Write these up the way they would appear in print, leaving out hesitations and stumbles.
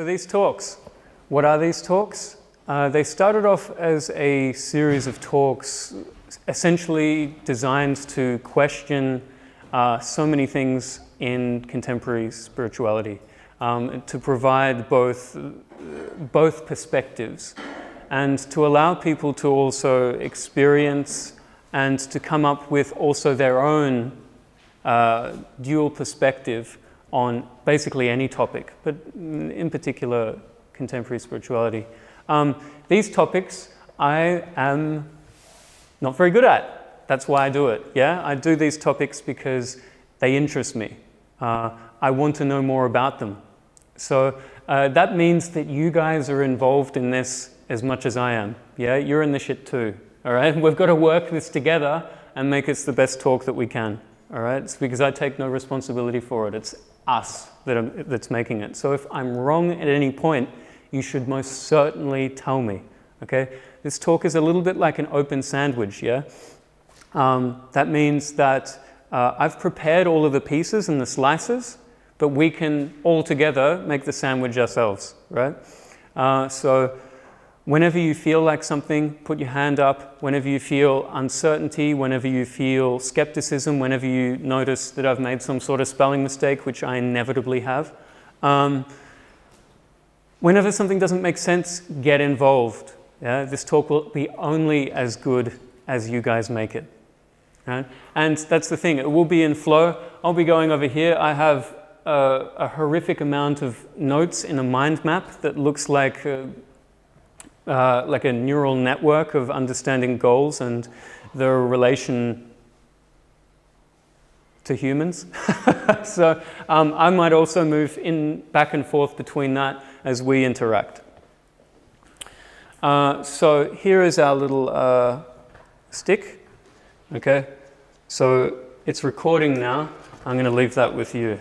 So these talks, what are these talks? They started off as a series of talks essentially designed to question so many things in contemporary spirituality, to provide both perspectives and to allow people to also experience and to come up with also their own dual perspective on basically any topic, but in particular contemporary spirituality. These topics I am not very good at. That's why I do it. Yeah, I do these topics because they interest me. I want to know more about them. So that means that you guys are involved in this as much as I am. Yeah, you're in the shit too. All right, we've got to work this together and make it the best talk that we can. All right, it's because I take no responsibility for it. It's us that's making it. So if I'm wrong at any point, you should most certainly tell me. Okay, this talk is a little bit like an open sandwich. Yeah, that means that I've prepared all of the pieces and the slices, but we can all together make the sandwich ourselves. Right? So whenever you feel like something, put your hand up. Whenever you feel uncertainty, whenever you feel skepticism, whenever you notice that I've made some sort of spelling mistake, which I inevitably have, whenever something doesn't make sense, get involved. Yeah? This talk will be only as good as you guys make it. Right? And that's the thing, it will be in flow. I'll be going over here. I have a horrific amount of notes in a mind map that looks like a neural network of understanding goals and their relation to humans. So I might also move in back and forth between that as we interact. So here is our little stick. Okay, so it's recording now. I'm going to leave that with you,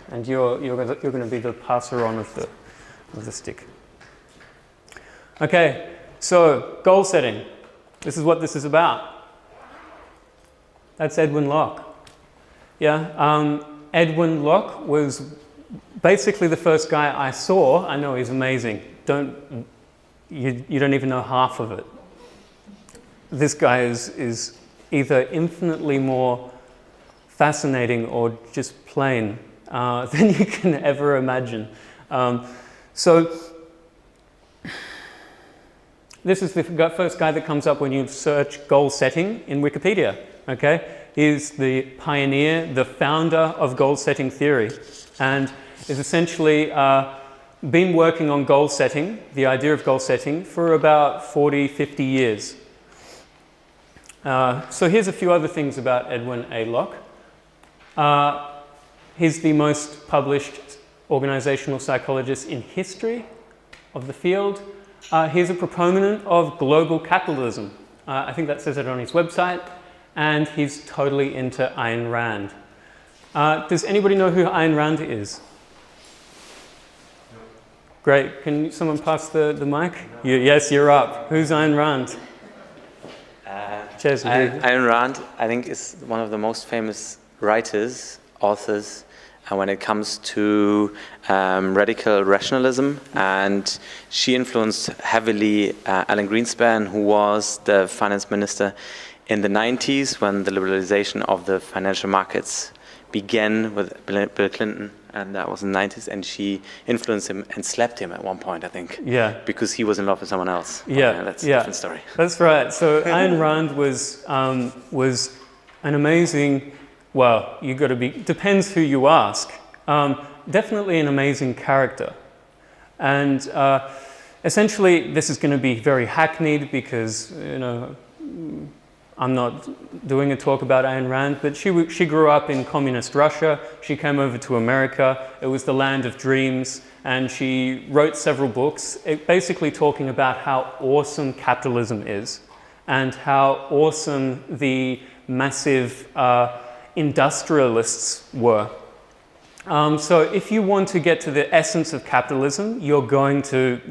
and you're going to be the passer on of the stick. Okay, so goal setting. This is what this is about. That's Edwin Locke. Yeah, Edwin Locke was basically the first guy I saw. I know he's amazing. You don't even know half of it. This guy is either infinitely more fascinating or just plain than you can ever imagine. So this is the first guy that comes up when you search goal setting in Wikipedia. Okay, he's the pioneer, the founder of goal setting theory, and is essentially been working on goal setting, the idea of goal setting, for about 40, 50 years. So here's a few other things about Edwin A. Locke. He's the most published organizational psychologist in history of the field. He's a proponent of global capitalism. I think that says it on his website. And he's totally into Ayn Rand. Does anybody know who Ayn Rand is? Great. Can someone pass the mic? Yes, you're up. Who's Ayn Rand? Ayn Rand, I think, is one of the most famous writers, authors, when it comes to radical rationalism, and she influenced heavily Alan Greenspan, who was the finance minister in the 90s when the liberalization of the financial markets began with Bill Clinton, and that was in the 90s, and she influenced him and slapped him at one point, I think. Yeah. Because he was in love with someone else. Yeah, that's a different story. That's right. So Ayn Rand was an amazing, well, depends who you ask, definitely an amazing character. And essentially, this is going to be very hackneyed because, I'm not doing a talk about Ayn Rand, but she grew up in communist Russia. She came over to America. It was the land of dreams, and she wrote several books, basically talking about how awesome capitalism is and how awesome the massive industrialists were. So if you want to get to the essence of capitalism, you're going to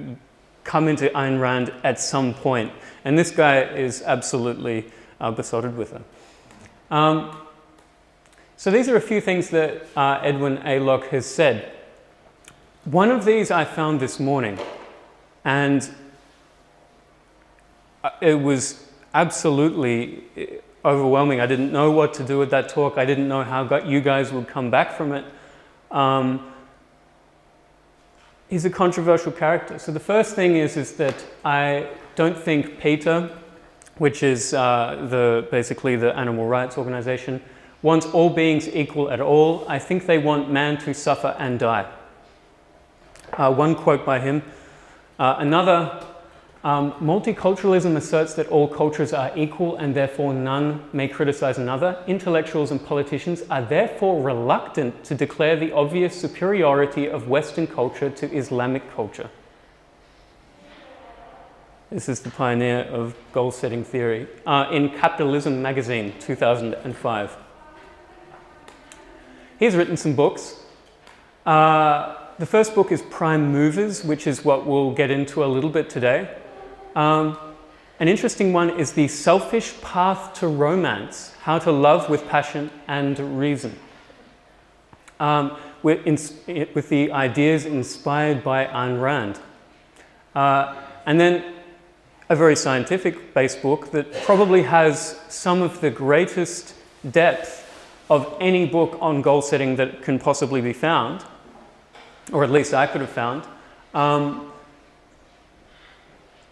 come into Ayn Rand at some point. And this guy is absolutely besotted with her. So these are a few things that Edwin A. Locke has said. One of these I found this morning, and it was absolutely overwhelming. I didn't know what to do with that talk. I didn't know how you guys would come back from it. He's a controversial character. So the first thing is that I don't think PETA, which is basically the animal rights organization, wants all beings equal at all. I think they want man to suffer and die. One quote by him. Another, multiculturalism asserts that all cultures are equal and therefore none may criticize another. Intellectuals and politicians are therefore reluctant to declare the obvious superiority of Western culture to Islamic culture. This is the pioneer of goal-setting theory in Capitalism magazine, 2005. He's written some books. The first book is Prime Movers, which is what we'll get into a little bit today. An interesting one is The Selfish Path to Romance, How to Love with Passion and Reason, with the ideas inspired by Ayn Rand. And then a very scientific-based book that probably has some of the greatest depth of any book on goal setting that can possibly be found, or at least I could have found. And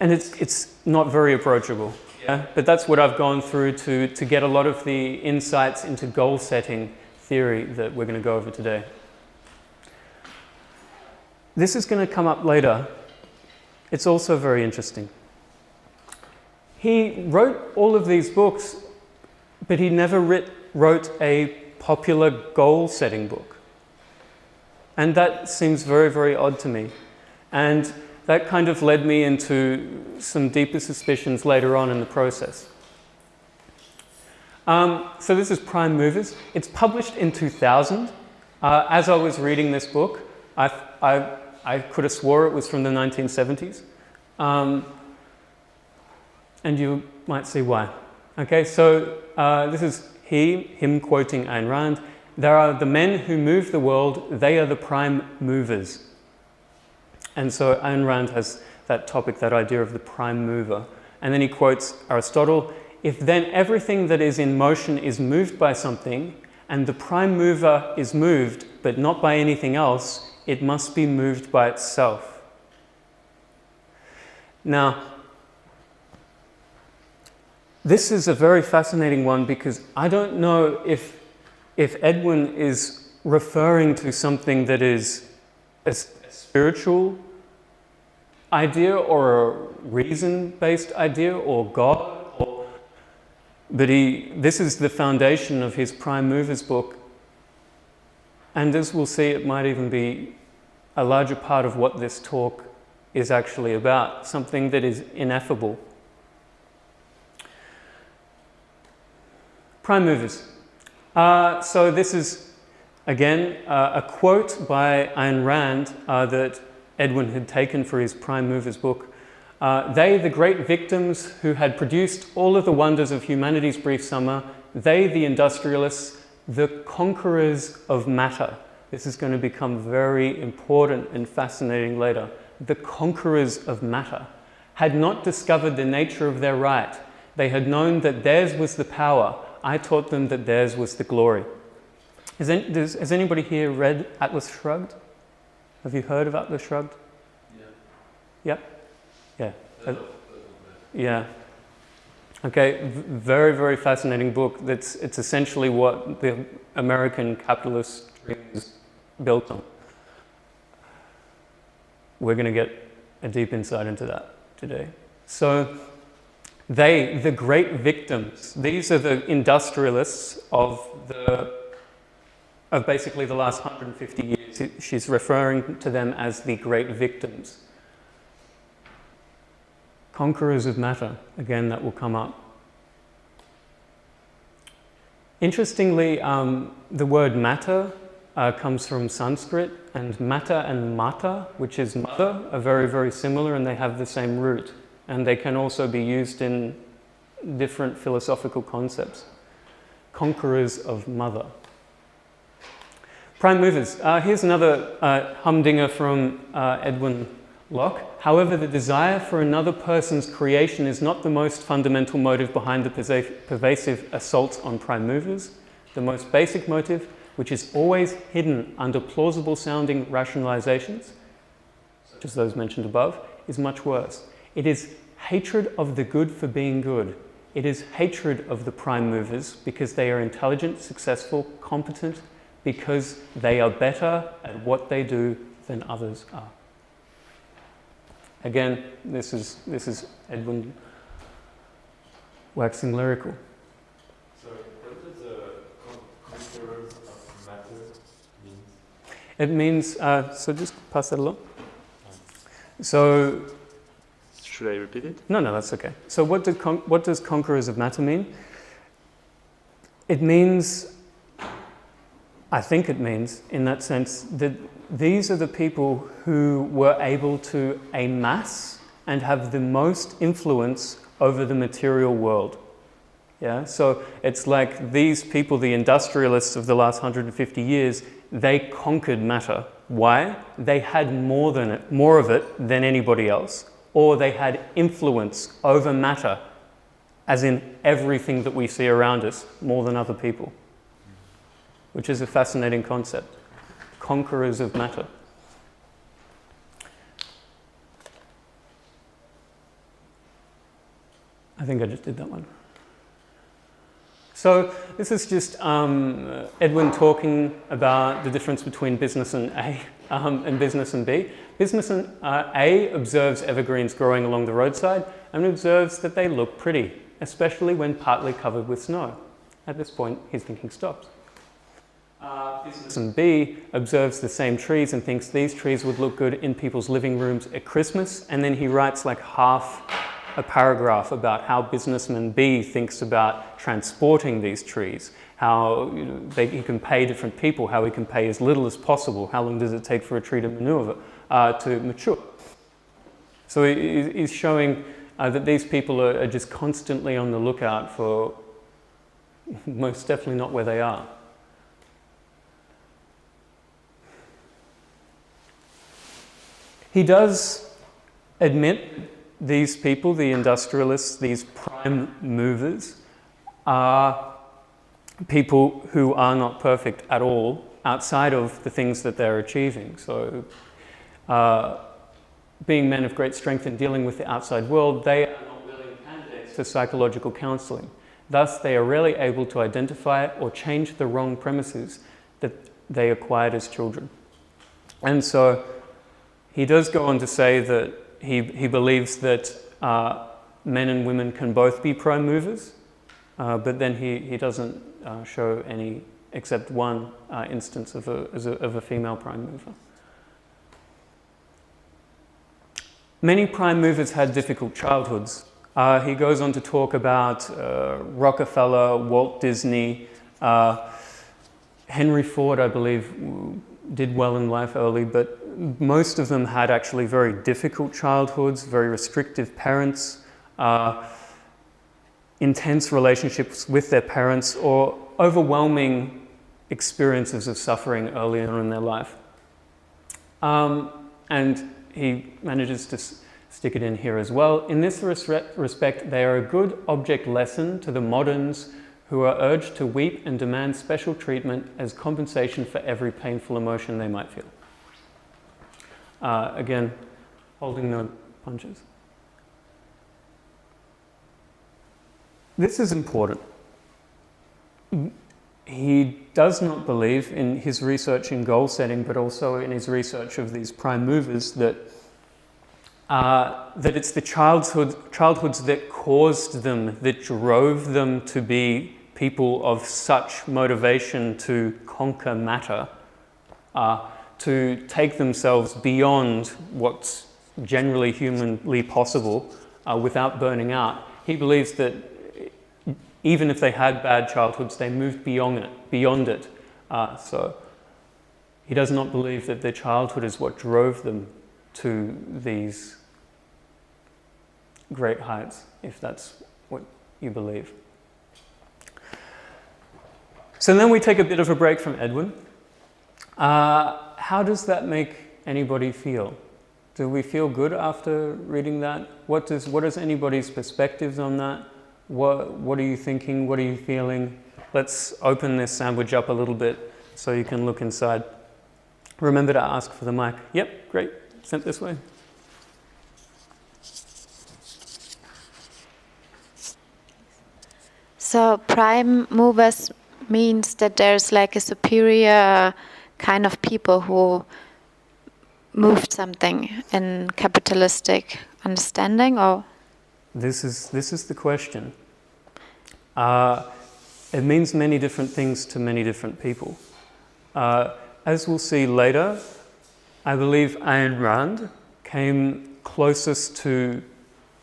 it's not very approachable, yeah? But that's what I've gone through to get a lot of the insights into goal setting theory that we're going to go over today. This is going to come up later. It's also very interesting. He wrote all of these books, but he never wrote a popular goal-setting book. And that seems very, very odd to me. And that kind of led me into some deeper suspicions later on in the process. So this is Prime Movers. It's published in 2000. As I was reading this book, I could have swore it was from the 1970s. And you might see why. Okay, so this is him quoting Ayn Rand. There are the men who move the world, they are the prime movers. And so Ayn Rand has that topic, that idea of the prime mover. And then he quotes Aristotle, if then everything that is in motion is moved by something, and the prime mover is moved, but not by anything else, it must be moved by itself. Now, this is a very fascinating one because I don't know if Edwin is referring to something that is a spiritual idea or a reason-based idea or God, but this is the foundation of his Prime Movers book. And as we'll see, it might even be a larger part of what this talk is actually about, something that is ineffable. Prime Movers. So this is, again, a quote by Ayn Rand that Edwin had taken for his Prime Movers book. They, the great victims who had produced all of the wonders of humanity's brief summer, they, the industrialists, the conquerors of matter. This is going to become very important and fascinating later. The conquerors of matter had not discovered the nature of their right. They had known that theirs was the power. I taught them that theirs was the glory. Has anybody here read Atlas Shrugged? Have you heard of Atlas Shrugged? Yeah. Yep? Yeah. Yeah. Okay, very, very fascinating book. It's essentially what the American capitalist dream is built on. We're going to get a deep insight into that today. So, they, the great victims, these are the industrialists of basically the last 150 years. She's referring to them as the great victims. Conquerors of matter, again, that will come up. Interestingly, the word matter comes from Sanskrit, and matter and mata, which is mother, are very, very similar, and they have the same root. And they can also be used in different philosophical concepts. Conquerors of mother. Prime movers. Here's another humdinger from Edwin Locke. However, the desire for another person's creation is not the most fundamental motive behind the pervasive assault on prime movers. The most basic motive, which is always hidden under plausible-sounding rationalizations, such as those mentioned above, is much worse. It is hatred of the good for being good. It is hatred of the prime movers because they are intelligent, successful, competent, because they are better at what they do than others are. Again, this is Edwin waxing lyrical. So, what does conquerors of matter mean? It means, so just pass that along. So, Should I repeat it? no, that's okay. So what does conquerors of matter mean? It means, I think it means, in that sense, that these are the people who were able to amass and have the most influence over the material world. Yeah, so it's like these people, the industrialists of the last 150 years, they conquered matter. Why? They had more of it than anybody else, or they had influence over matter, as in everything that we see around us, more than other people, which is a fascinating concept. Conquerors of matter. I think I just did that one. So this is just Edwin talking about the difference between business and A and business and B. Business and A observes evergreens growing along the roadside and observes that they look pretty, especially when partly covered with snow. At this point, his thinking stops. Business and B observes the same trees and thinks these trees would look good in people's living rooms at Christmas, and then he writes like half a paragraph about how businessman B thinks about transporting these trees, how he can pay different people, how he can pay as little as possible, how long does it take for a tree to mature. So he's showing that these people are just constantly on the lookout for most definitely not where they are. He does admit these people, the industrialists, these prime movers, are people who are not perfect at all outside of the things that they're achieving. So, being men of great strength in dealing with the outside world, they are not willing candidates for psychological counseling. Thus, they are rarely able to identify or change the wrong premises that they acquired as children. And so, he does go on to say that he believes that men and women can both be prime movers, but then he doesn't show any, except one instance of a female prime mover. Many prime movers had difficult childhoods. He goes on to talk about Rockefeller, Walt Disney, Henry Ford, I believe, did well in life early, but most of them had actually very difficult childhoods, very restrictive parents, intense relationships with their parents, or overwhelming experiences of suffering early on in their life. And he manages to stick it in here as well. In this respect, they are a good object lesson to the moderns who are urged to weep and demand special treatment as compensation for every painful emotion they might feel. Again, holding no punches. This is important. He does not believe in his research in goal setting, but also in his research of these prime movers, that it's the childhoods that caused them, that drove them to be people of such motivation to conquer matter, to take themselves beyond what's generally humanly possible without burning out. He believes that even if they had bad childhoods, they moved beyond it. So he does not believe that their childhood is what drove them to these great heights, if that's what you believe. So then we take a bit of a break from Edwin. How does that make anybody feel? Do we feel good after reading that? What is anybody's perspectives on that? What are you thinking? What are you feeling? Let's open this sandwich up a little bit so you can look inside. Remember to ask for the mic. Yep, great. Sent this way. So prime movers means that there's like a superior kind of people who moved something in capitalistic understanding, or? This is the question. It means many different things to many different people. As we'll see later, I believe Ayn Rand came closest to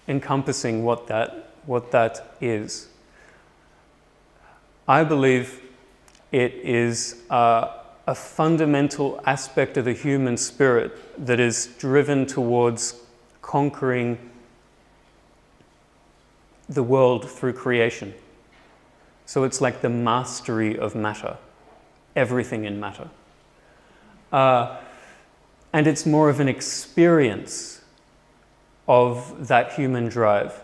encompassing what that is. I believe it is a fundamental aspect of the human spirit that is driven towards conquering the world through creation. So it's like the mastery of matter, everything in matter. And it's more of an experience of that human drive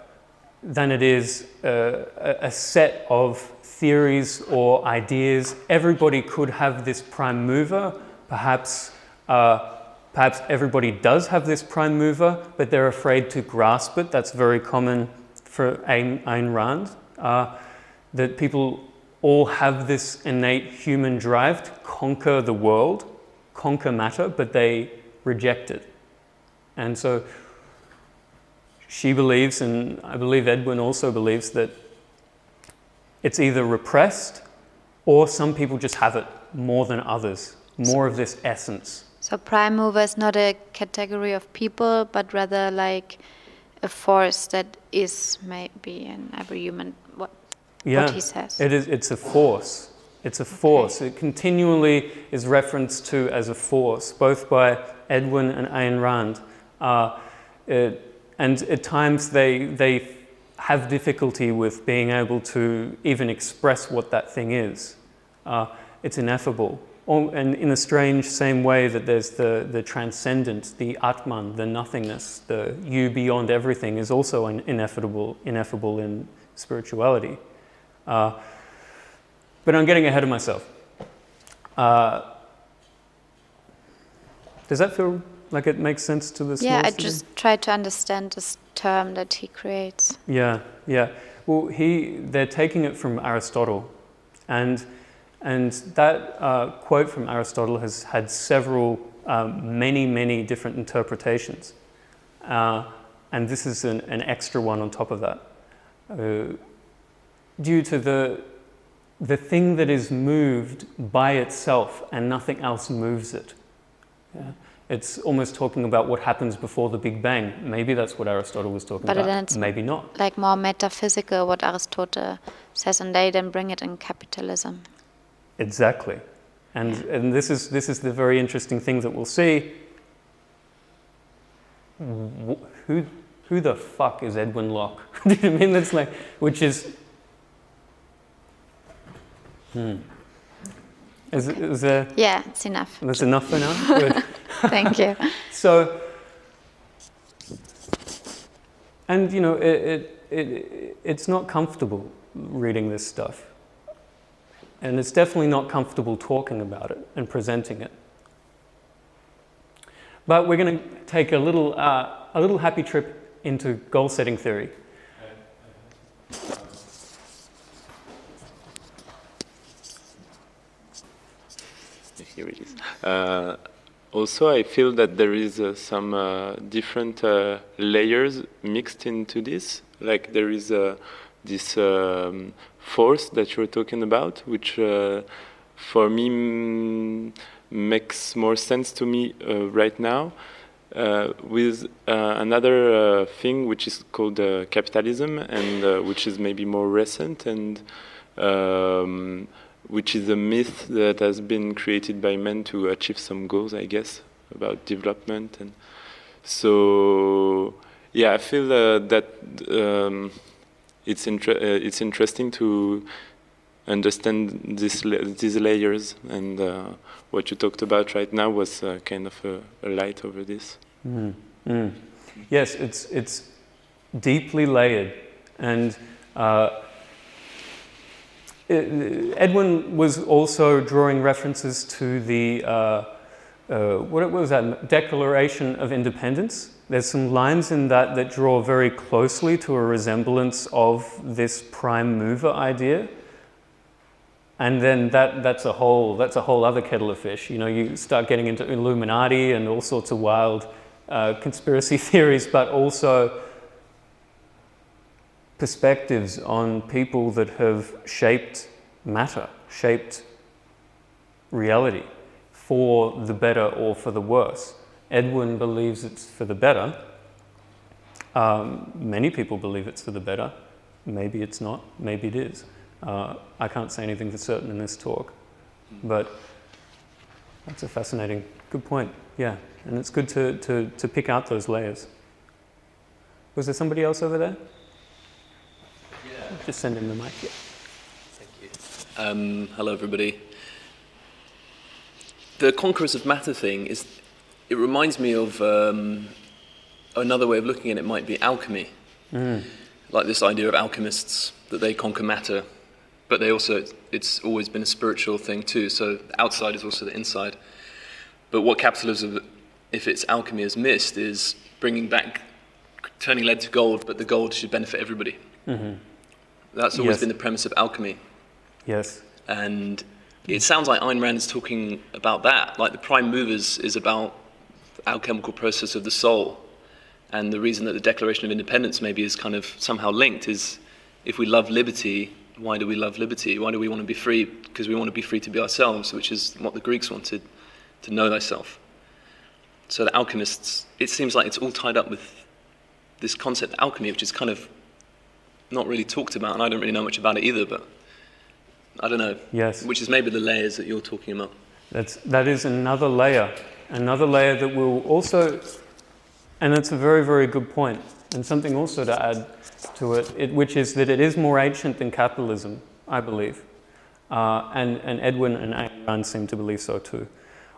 than it is a set of theories or ideas. Everybody could have this prime mover. Perhaps everybody does have this prime mover, but they're afraid to grasp it. That's very common for Ayn Rand, that people all have this innate human drive to conquer the world, conquer matter, but they reject it. And so she believes, and I believe Edwin also believes, that it's either repressed or some people just have it more than others, more of this essence. So prime mover is not a category of people, but rather like a force that is maybe in every human, what he says. It's a force. It's a force. Okay. It continually is referenced to as a force, both by Edwin and Ayn Rand. And at times they have difficulty with being able to even express what that thing is. It's ineffable. And in a strange same way that there's the transcendent, the Atman, the nothingness, the you beyond everything is also ineffable in spirituality. But I'm getting ahead of myself. Does that feel like it makes sense to this? Yeah, I just try to understand this term that he creates. Yeah. Well, they're taking it from Aristotle, and that quote from Aristotle has had several, many different interpretations, and this is an extra one on top of that, due to the thing that is moved by itself and nothing else moves it. Yeah? It's almost talking about what happens before the Big Bang. Maybe that's what Aristotle was talking about. Then it's maybe not. Like more metaphysical, what Aristotle says, and they then bring it in capitalism. Exactly, and this is the very interesting thing that we'll see. Who the fuck is Edwin Locke? Do you mean that's like, which is? Is there? Yeah, it's enough. That's enough for now. Good. Thank you. So, and you know, it's not comfortable reading this stuff, and it's definitely not comfortable talking about it and presenting it. But we're going to take a little happy trip into goal-setting theory. Here it is. Also, I feel that there is some different layers mixed into this. Like there is this force that you're talking about, which for me makes more sense to me right now, with another thing which is called capitalism, and which is maybe more recent, and which is a myth that has been created by men to achieve some goals, I guess, about development. And so, yeah, I feel that it's interesting to understand these layers, and what you talked about right now was kind of a light over this. Yes, it's deeply layered, and Edwin was also drawing references to the what was that, Declaration of Independence. There's some lines in that draw very closely to a resemblance of this prime mover idea. And then that's a whole other kettle of fish. You know, you start getting into Illuminati and all sorts of wild conspiracy theories, but also perspectives on people that have shaped matter, shaped reality for the better or for the worse. Edwin believes it's for the better. Many people believe it's for the better. Maybe it's not, maybe it is. I can't say anything for certain in this talk, but that's a fascinating, good point. Yeah, and it's good to pick out those layers. Was there somebody else over there? Yeah. Just send him the mic. Yeah. Thank you. Hello, everybody. The conquerors of matter thing it reminds me of another way of looking at it might be alchemy. Like this idea of alchemists, that they conquer matter, but they also, it's always been a spiritual thing too, so the outside is also the inside. But what capitalism, if its alchemy is missed, is bringing back, turning lead to gold, but the gold should benefit everybody. That's always been the premise of alchemy. Yes. And it sounds like Ayn Rand is talking about that, like the prime movers is about the alchemical process of the soul. And the reason that the Declaration of Independence maybe is kind of somehow linked is, if we love liberty, why do we love liberty? Why do we want to be free? Because we want to be free to be ourselves, which is what the Greeks wanted, to know thyself. So the alchemists, it seems like it's all tied up with this concept of alchemy, which is kind of not really talked about, and I don't really know much about it either, but I don't know. Yes. Which is maybe the layers that you're talking about. That is another layer that will also, and that's a very, very good point, and something also to add to it, which is that it is more ancient than capitalism, I believe. And Edwin and Ayn Rand seem to believe so too.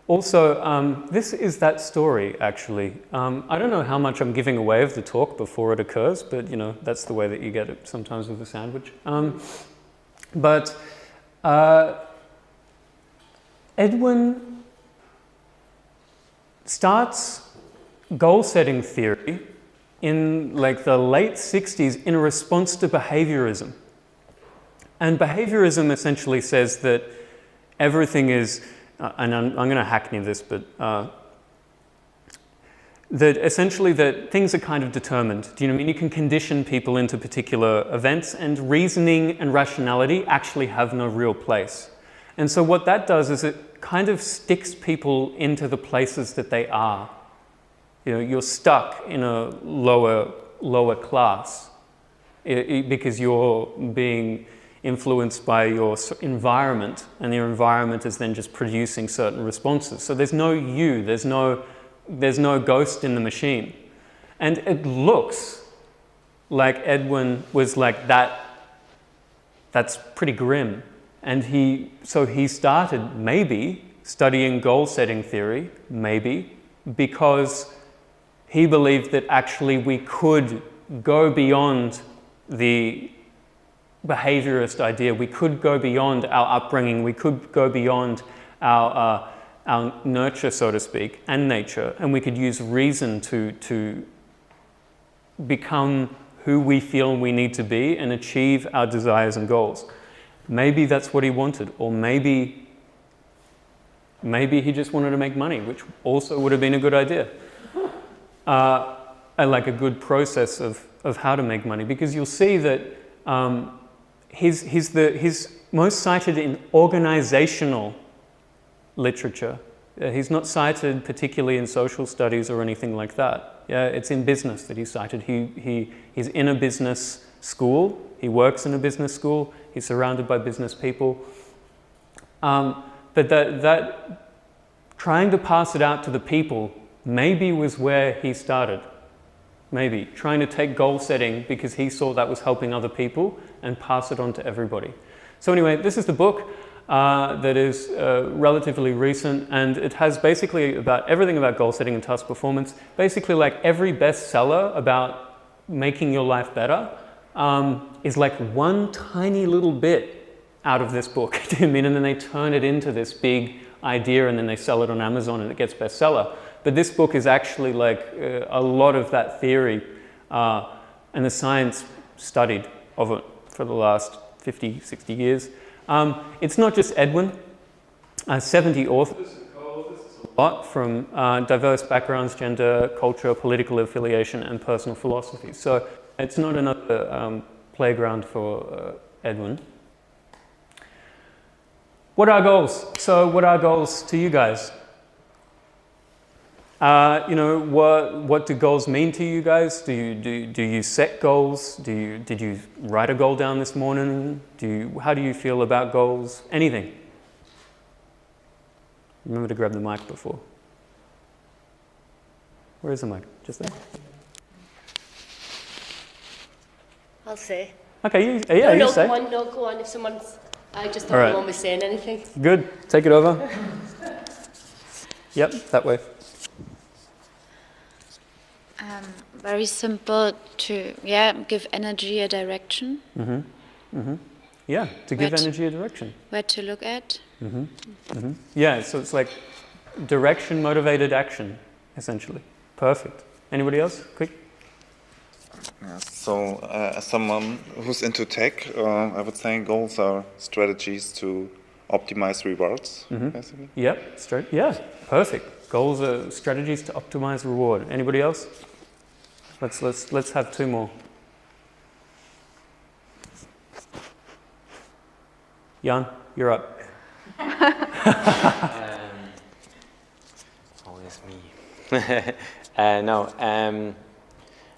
Also, this is that story, actually. I don't know how much I'm giving away of the talk before it occurs, but, you know, that's the way that you get it sometimes with a sandwich. But Edwin starts goal-setting theory in like the late 60s in response to behaviorism. And behaviorism essentially says that everything is, and I'm going to hackney this, but that essentially that things are kind of determined. Do you know what I mean? You can condition people into particular events, and reasoning and rationality actually have no real place. And so what that does is it kind of sticks people into the places that they are. You know, you're stuck in a lower class because you're being influenced by your environment, and your environment is then just producing certain responses. So there's no you, there's no ghost in the machine. And it looks like Edwin was like that. That's pretty grim. And he started maybe studying goal-setting theory, maybe, because he believed that actually we could go beyond the behaviorist idea. We could go beyond our upbringing. We could go beyond our nurture, so to speak, and nature, and we could use reason to become who we feel we need to be and achieve our desires and goals. Maybe that's what he wanted, or maybe he just wanted to make money, which also would have been a good idea. Like a good process of how to make money, because you'll see that he's most cited in organizational literature. He's not cited particularly in social studies or anything like that. Yeah, it's in business that he's cited. He's in a business school. He works in a business school. He's surrounded by business people. But that trying to pass it out to the people maybe was where he started. Maybe trying to take goal setting because he saw that was helping other people and pass it on to everybody. So anyway, this is the book that is relatively recent, and it has basically about everything about goal setting and task performance. Basically, like every bestseller about making your life better is like one tiny little bit out of this book. I mean, and then they turn it into this big idea, and then they sell it on Amazon, and it gets bestseller. But this book is actually like a lot of that theory and the science studied of it for the last 50, 60 years. It's not just Edwin. 70 authors, a lot from diverse backgrounds, gender, culture, political affiliation, and personal philosophy. So it's not another playground for Edwin. What are goals? So what are goals to you guys? You know, what do goals mean to you guys? Do you set goals? Did you write a goal down this morning? How do you feel about goals? Anything? Remember to grab the mic before. Where is the mic? Just there. I'll say. Okay, you No, say. go on. If someone's, I just don't All right. want me saying anything. Good. Take it over. Yep, that way. Very simple to give energy a direction. Yeah, to give Where to- energy a direction. Where to look at. Yeah, so it's like direction motivated action, essentially. Perfect. Anybody else? Quick. Yeah, so, as someone who's into tech, I would say goals are strategies to optimize rewards, basically. Yep, straight. Yeah, perfect. Goals are strategies to optimize reward. Anybody else? Let's have two more. Jan, you're up. Always me.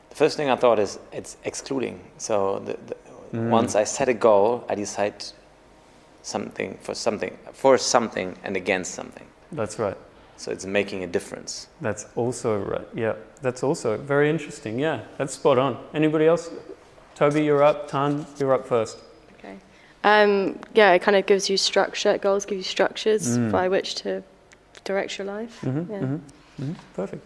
The first thing I thought is it's excluding. So once I set a goal, I decide something for something and against something. That's right. So it's making a difference. That's also right. Yeah, that's also very interesting. Yeah, that's spot on. Anybody else? Toby, you're up. Tan, you're up first. Okay. It kind of gives you structure. Goals give you structures by which to direct your life. Perfect.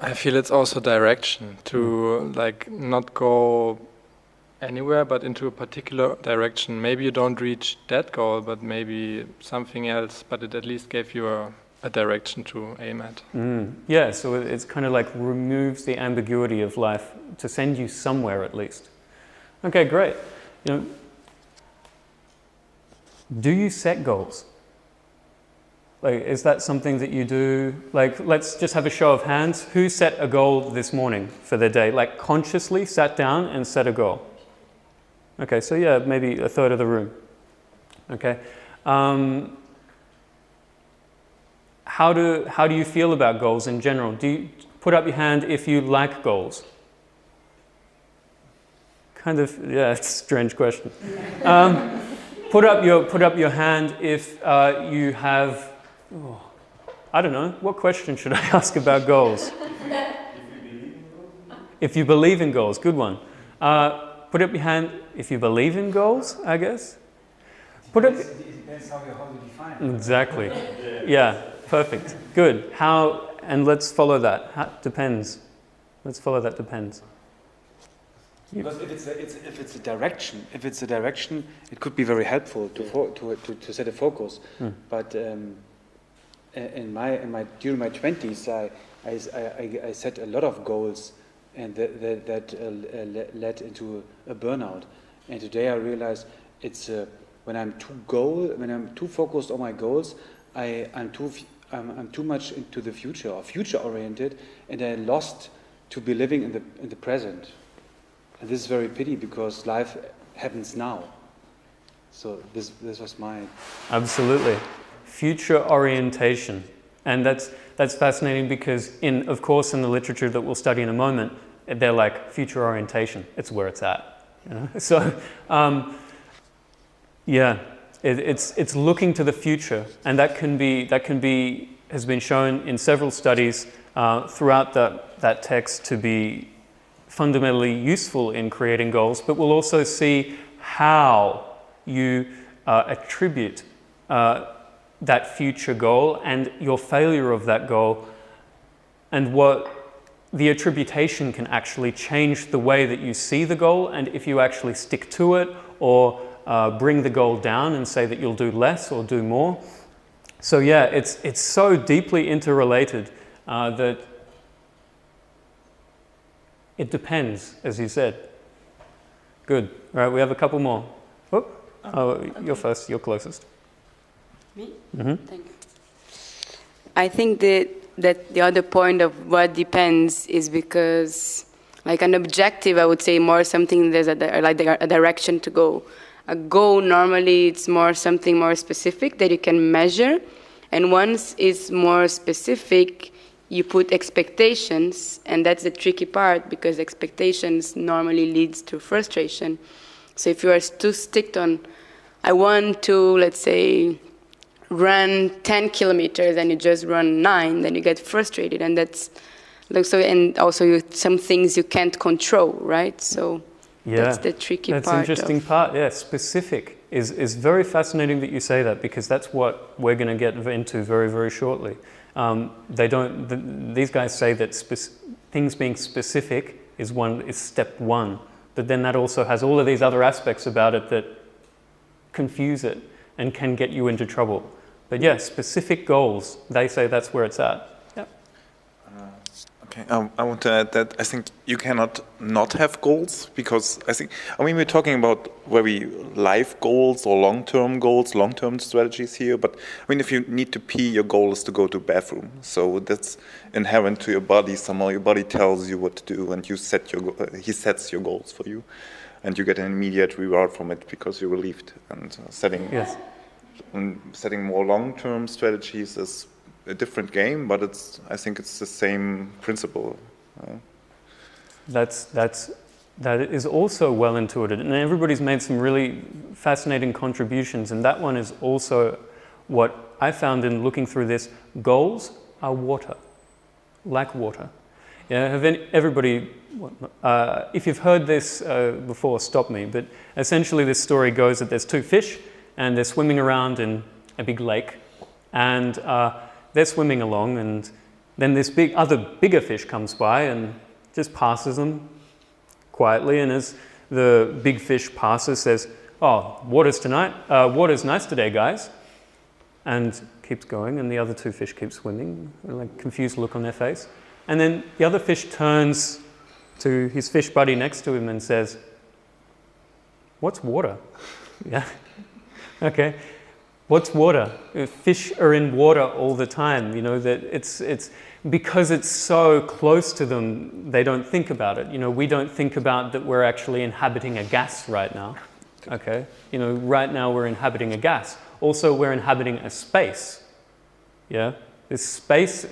I feel it's also direction to like not go anywhere but into a particular direction. Maybe you don't reach that goal, but maybe something else, but it at least gave you a direction to aim at. Yeah, so it's kind of like removes the ambiguity of life to send you somewhere at least. Okay, great. You know, do you set goals? Like, is that something that you do? Like, let's just have a show of hands. Who set a goal this morning for their day? Like, consciously sat down and set a goal? Okay, so yeah, maybe a third of the room. Okay. How do you feel about goals in general? Do you put up your hand if you like goals? Kind of, yeah, it's a strange question. Put up your hand if you have. I don't know. What question should I ask about goals? If you believe in goals, good one. Put up your hand if you believe in goals, I guess. It depends how you define it. Exactly. Yeah, perfect. Good. How, and let's follow that. Depends. Let's follow that depends. Because if it's a direction, it could be very helpful to set a focus. But during my 20s, I set a lot of goals, and that led into a burnout. And today I realize it's when I'm too focused on my goals, I'm too much into the future or future oriented, and I lost to be living in the present. And this is very pity because life happens now. So this was my... Absolutely. Future orientation. And that's fascinating because of course in the literature that we'll study in a moment, they're like future orientation. It's where it's at. You know? So it's looking to the future, and that has been shown in several studies throughout that text to be fundamentally useful in creating goals, but we'll also see how you attribute that future goal and your failure of that goal, and what the attributation can actually change the way that you see the goal, and if you actually stick to it or bring the goal down and say that you'll do less or do more. So yeah, it's so deeply interrelated that it depends, as you said. Good. All right, we have a couple more. You're first, you're closest. Me? Mm-hmm. Thank you. I think that the other point of what depends is because, like an objective, I would say more something there's a direction to go. A goal normally it's more something more specific that you can measure, and once it's more specific, you put expectations, and that's the tricky part because expectations normally leads to frustration. So if you are too sticked on, I want to, let's say, run 10 kilometers and you just run 9, then you get frustrated, and that's like so. And also, some things you can't control, right? So that's the tricky part. That's the interesting part. Yeah, specific is very fascinating that you say that, because that's what we're going to get into very, very shortly. These guys say that things being specific is step one, but then that also has all of these other aspects about it that confuse it and can get you into trouble. But yeah, specific goals, they say that's where it's at. Yeah. Okay, I want to add that I think you cannot not have goals, because we're talking about very life goals or long-term goals, long-term strategies here, but if you need to pee, your goal is to go to the bathroom. So that's inherent to your body. Somehow your body tells you what to do, and he sets your goals for you, and you get an immediate reward from it because you're relieved. And setting more long-term strategies is a different game, but I think it's the same principle. That is also well intuited, and everybody's made some really fascinating contributions, and that one is also what I found in looking through this. Goals are water, like water. Yeah, everybody, if you've heard this before, stop me, but essentially this story goes that there's two fish, and they're swimming around in a big lake, and they're swimming along, and then this bigger fish comes by and just passes them quietly, and as the big fish passes, says, "Oh, water's nice today, guys," and keeps going, and the other two fish keep swimming, like confused look on their face. And then the other fish turns to his fish buddy next to him and says, "What's water?" Yeah. Okay. What's water? Fish are in water all the time. That it's because it's so close to them, they don't think about it. We don't think about that we're actually inhabiting a gas right now. Okay. Right now we're inhabiting a gas. Also, we're inhabiting a space. Yeah. This space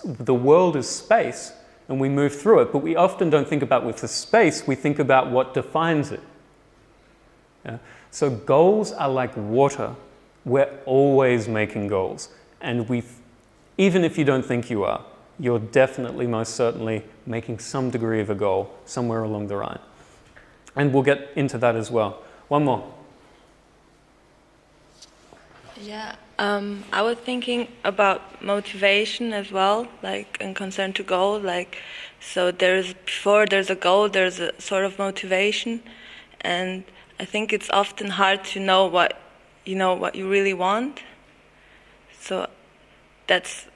the world is space, and we move through it. But we often don't think about with the space. We think about what defines it. Yeah. So goals are like water. We're always making goals, and even if you don't think you are, you're definitely, most certainly, making some degree of a goal somewhere along the line. And we'll get into that as well. One more. Yeah, I was thinking about motivation as well, like in concern to goal. So before there's a goal, there's a sort of motivation, and I think it's often hard to know what you really want. So that's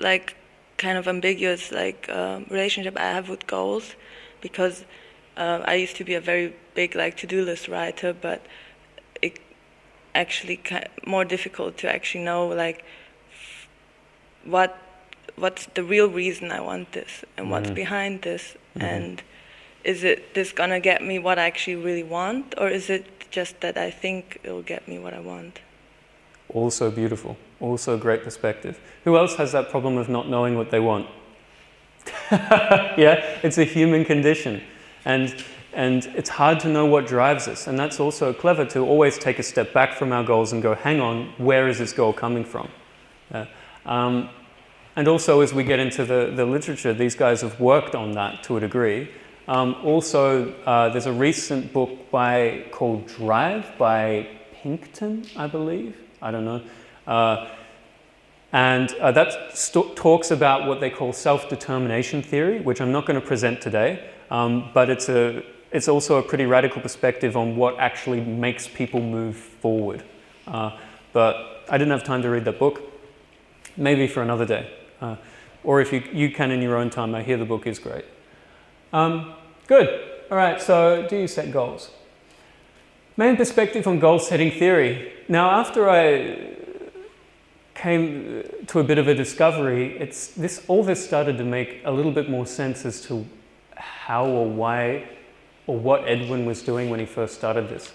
kind of ambiguous, relationship I have with goals, because I used to be a very big to-do list writer, but it actually more difficult to actually know what's the real reason I want this, and what's behind this, and is this gonna get me what I actually really want, or is it just that I think it'll get me what I want? Also beautiful, also great perspective. Who else has that problem of not knowing what they want? Yeah, it's a human condition, and it's hard to know what drives us, and that's also clever to always take a step back from our goals and go, hang on, where is this goal coming from? And also, as we get into the literature, these guys have worked on that to a degree. There's a recent book called Drive by Hincton, I believe. I don't know. And that talks about what they call self-determination theory, which I'm not going to present today, but it's also a pretty radical perspective on what actually makes people move forward. But I didn't have time to read that book. Maybe for another day. Or if you can in your own time. I hear the book is great. Good. All right, so do you set goals? Main perspective on goal setting theory. Now, after I came to a bit of a discovery, all this started to make a little bit more sense as to how or why or what Edwin was doing when he first started this.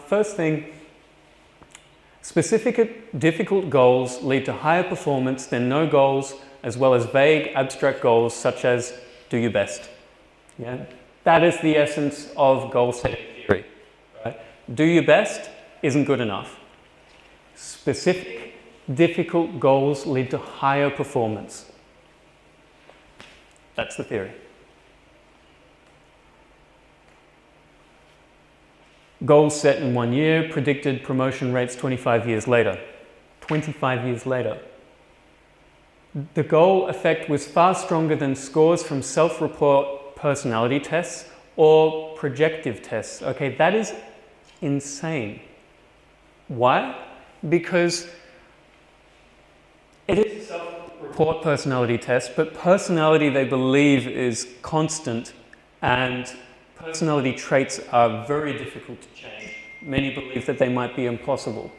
First thing, specific difficult goals lead to higher performance than no goals, as well as vague abstract goals such as do your best. Yeah? That is the essence of goal setting theory. Right? Do your best isn't good enough. Specific difficult goals lead to higher performance. That's the theory. Goals set in 1 year predicted promotion rates 25 years later. 25 years later. The goal effect was far stronger than scores from self-report personality tests or projective tests. Okay, that is insane. Why? Because it is a self-report personality test, but personality, they believe, is constant, and personality traits are very difficult to change. Many believe that they might be impossible.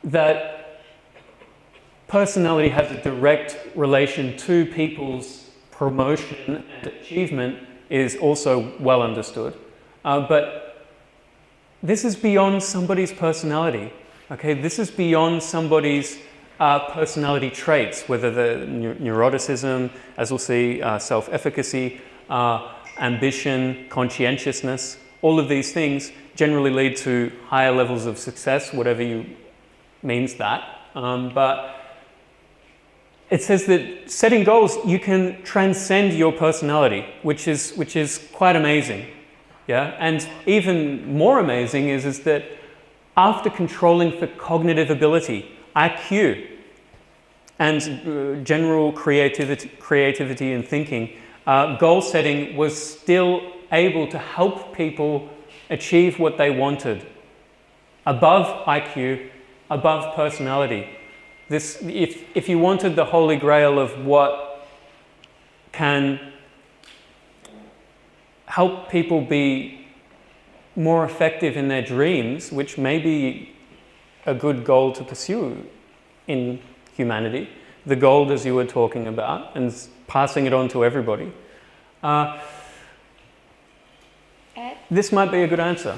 That personality has a direct relation to people's promotion and achievement is also well understood. But this is beyond somebody's personality. Okay, this is beyond somebody's personality traits, whether the neuroticism, as we'll see, self-efficacy, ambition, conscientiousness. All of these things generally lead to higher levels of success, whatever means that. But it says that setting goals, you can transcend your personality, which is quite amazing. Yeah, and even more amazing is that after controlling for cognitive ability, IQ, and general creativity and thinking, goal setting was still able to help people achieve what they wanted, above IQ, above personality. This, if you wanted the holy grail of what can help people be more effective in their dreams, which may be a good goal to pursue in humanity, the gold as you were talking about, and passing it on to everybody, this might be a good answer.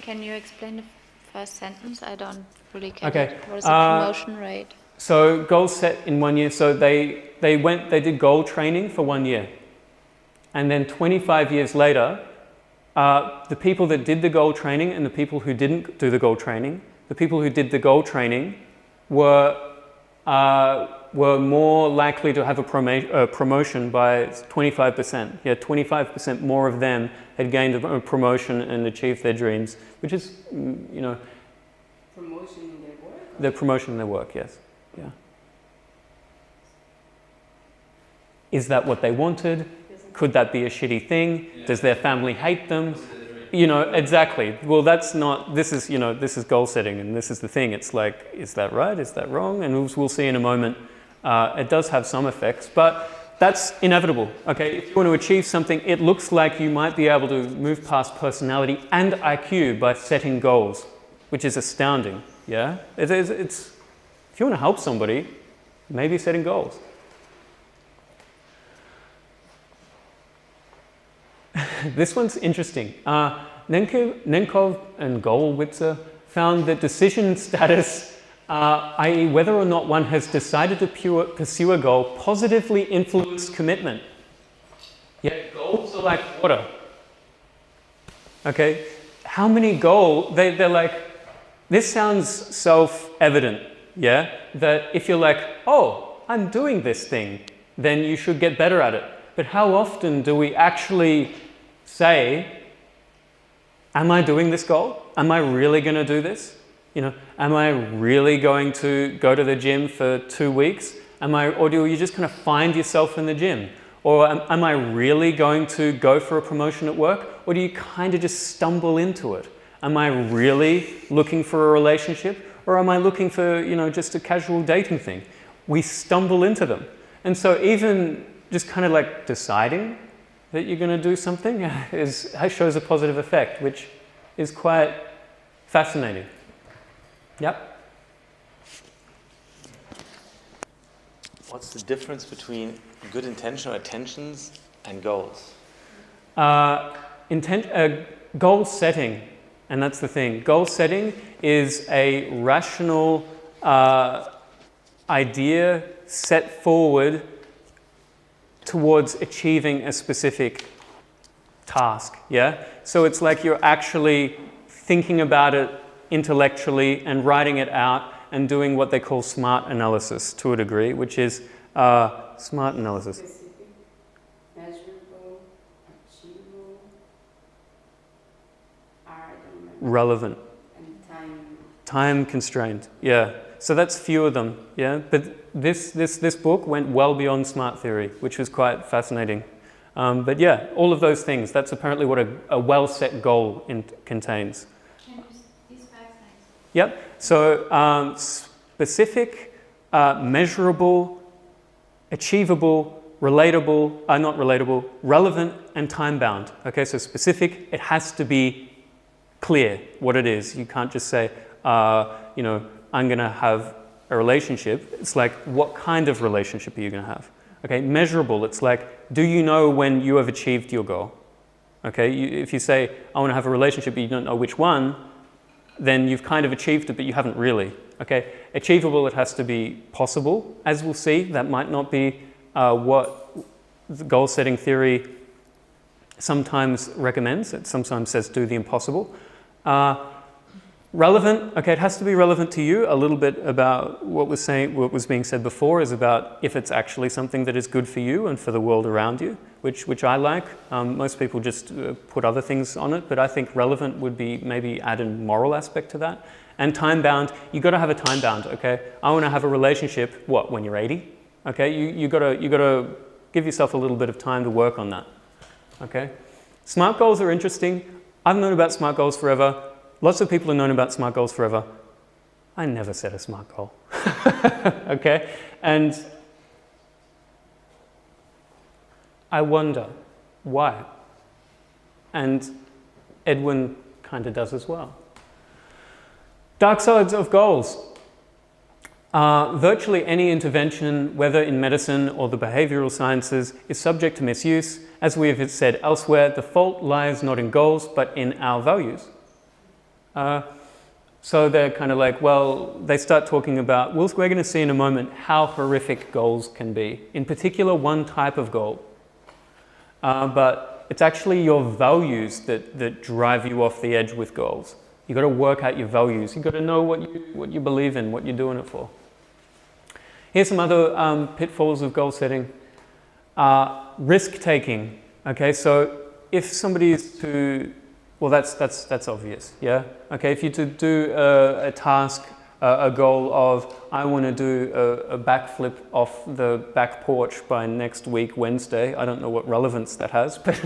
Can you explain the first sentence? I don't really get Okay. it. What is the promotion rate? So goals set in 1 year. So they did goal training for 1 year. And then 25 years later, the people that did the goal training and the people who didn't do the goal training, the people who did the goal training were more likely to have a promotion by 25%. Yeah, 25% more of them had gained a promotion and achieved their dreams, which is, Promotion in their work? the promotion in their work, yes. Yeah. Is that what they wanted? Could that be a shitty thing? Yeah. Does their family hate them? Exactly. Well, that's not, this is goal setting, and this is the thing. It's like, is that right? Is that wrong? And we'll see in a moment. It does have some effects, but that's inevitable. Okay, if you want to achieve something, it looks like you might be able to move past personality and IQ by setting goals, which is astounding. Yeah, it's if you want to help somebody, maybe setting goals. This one's interesting. Nenkov and Gollwitzer found that decision status, i.e. whether or not one has decided to pursue a goal, positively influence commitment. Yet goals are like water. Okay, how many goals, they're like, this sounds self-evident, yeah? That if you're like, oh, I'm doing this thing, then you should get better at it. But how often do we actually say, am I doing this goal? Am I really going to do this? You know, am I really going to go to the gym for 2 weeks? Or do you just kind of find yourself in the gym? Or am I really going to go for a promotion at work? Or do you kind of just stumble into it? Am I really looking for a relationship? Or am I looking for, you know, just a casual dating thing? We stumble into them. And so even just kind of like deciding that you're going to do something shows a positive effect, which is quite fascinating. Yep. What's the difference between good intention or intentions and goals? Goal setting, and that's the thing. Goal setting is a rational idea set forward towards achieving a specific task, yeah? So it's like you're actually thinking about it intellectually and writing it out and doing what they call smart analysis to a degree, which is smart analysis. Specific, measurable, achievable, relevant. And time constrained, yeah. So that's few of them, yeah. But this book went well beyond smart theory, which was quite fascinating. But yeah, all of those things, that's apparently what a well-set goal contains. Yep, so specific, measurable, achievable, relatable, not relatable, relevant, and time-bound. Okay, so specific, it has to be clear what it is. You can't just say, you know, I'm going to have a relationship. It's like, what kind of relationship are you going to have? Okay, measurable, it's like, do you know when you have achieved your goal? Okay, if you say, I want to have a relationship, but you don't know which one, then you've kind of achieved it, but you haven't really. Okay, achievable, it has to be possible. As we'll see, that might not be what the goal-setting theory sometimes recommends. It sometimes says do the impossible. Relevant, okay, it has to be relevant to you. A little bit about what was being said before is about if it's actually something that is good for you and for the world around you, which I like. Most people just put other things on it, but I think relevant would be maybe add a moral aspect to that. And time-bound, you got to have a time-bound, okay? I want to have a relationship, what, when you're 80? Okay, you got to give yourself a little bit of time to work on that, okay? Smart goals are interesting. I've known about smart goals forever. Lots of people have known about smart goals forever. I never set a smart goal, okay? And I wonder why. And Edwin kind of does as well. Dark sides of goals. Virtually any intervention, whether in medicine or the behavioral sciences, is subject to misuse. As we have said elsewhere, the fault lies not in goals, but in our values. So they're kind of like, well, they start talking about, we're going to see in a moment how horrific goals can be. In particular, one type of goal. But it's actually your values that drive you off the edge with goals. You've got to work out your values. You've got to know what you believe in, what you're doing it for. Here's some other pitfalls of goal setting. Risk-taking. Okay, so if somebody is to... Well, that's obvious, yeah? Okay, if you to do a task, a goal of, I want to do a backflip off the back porch by next week, Wednesday. I don't know what relevance that has, but,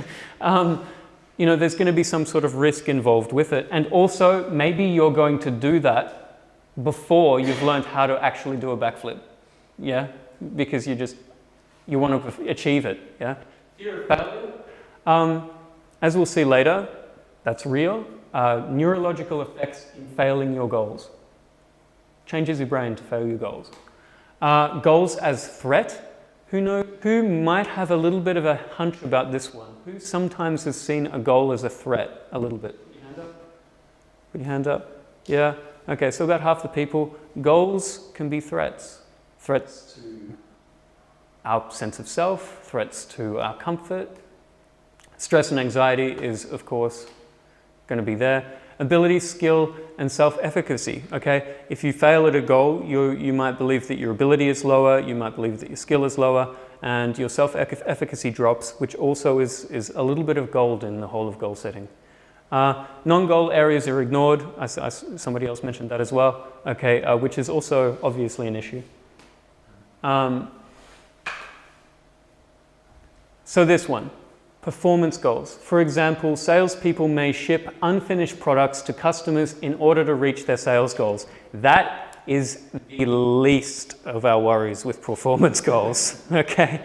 you know, there's going to be some sort of risk involved with it. And also, maybe you're going to do that before you've learned how to actually do a backflip, yeah? Because you want to achieve it, yeah? As we'll see later, that's real. Neurological effects in failing your goals. Changes your brain to fail your goals. Goals as threat. Who might have a little bit of a hunch about this one? Who sometimes has seen a goal as a threat a little bit? Put your hand up. Put your hand up. Yeah. Okay, so about half the people. Goals can be threats. Threats to our sense of self, threats to our comfort. Stress and anxiety is, of course, going to be there. Ability, skill, and self-efficacy, okay? If you fail at a goal, you might believe that your ability is lower, you might believe that your skill is lower, and your self-efficacy drops, which also is a little bit of gold in the whole of goal setting. Non-goal areas are ignored. Somebody else mentioned that as well. Okay, which is also obviously an issue. So this one, performance goals. For example, salespeople may ship unfinished products to customers in order to reach their sales goals. That is the least of our worries with performance goals, okay?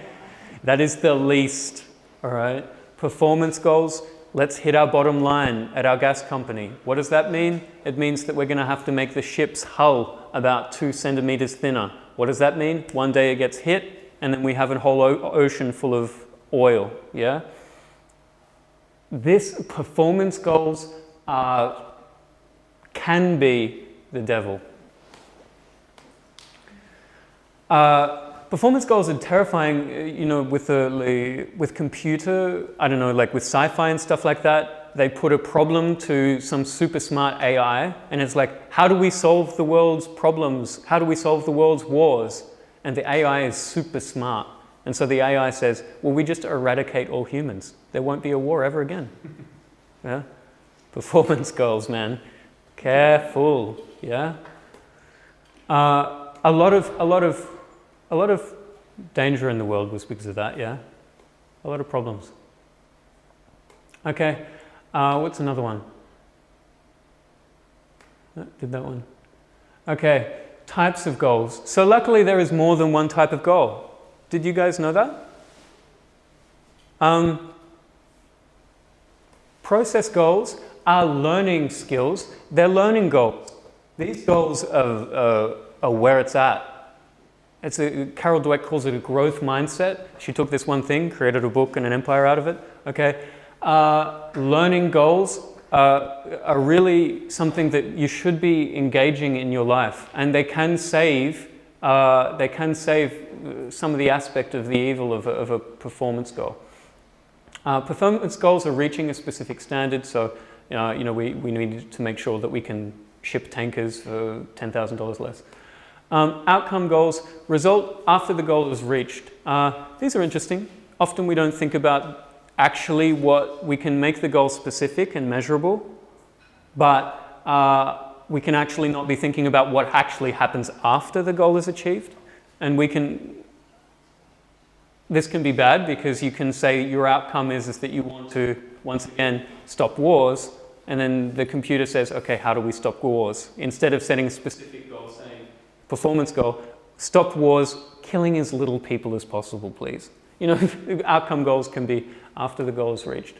That is the least, all right? Performance goals, let's hit our bottom line at our gas company. What does that mean? It means that we're going to have to make the ship's hull about 2 centimeters thinner. What does that mean? One day it gets hit, and then we have a whole ocean full of oil, yeah? This performance goals can be the devil. Performance goals are terrifying, you know, with computer, I don't know, like with sci-fi and stuff like that. They put a problem to some super smart AI, and it's like, how do we solve the world's problems? How do we solve the world's wars? And the AI is super smart. And so the AI says, well, we just eradicate all humans. There won't be a war ever again. Yeah? Performance goals, man. Careful, yeah? A lot of danger in the world was because of that, yeah? A lot of problems. Okay, what's another one? Did that one? Okay, types of goals. So luckily there is more than one type of goal. Did you guys know that? Process goals are learning skills. They're learning goals. These goals are where it's at. Carol Dweck calls it a growth mindset. She took this one thing, created a book and an empire out of it. Okay, learning goals are really something that you should be engaging in your life, and they can save some of the aspect of the evil of a performance goal. Performance goals are reaching a specific standard, so we need to make sure that we can ship tankers for $10,000 less. Outcome goals, result after the goal is reached. These are interesting. Often we don't think about actually what we can make the goal specific and measurable, but we can actually not be thinking about what actually happens after the goal is achieved. And this can be bad because you can say your outcome is that you want to, once again, stop wars, and then the computer says, okay, how do we stop wars? Instead of setting a specific goal, saying, performance goal, stop wars, killing as little people as possible, please. Outcome goals can be after the goal is reached.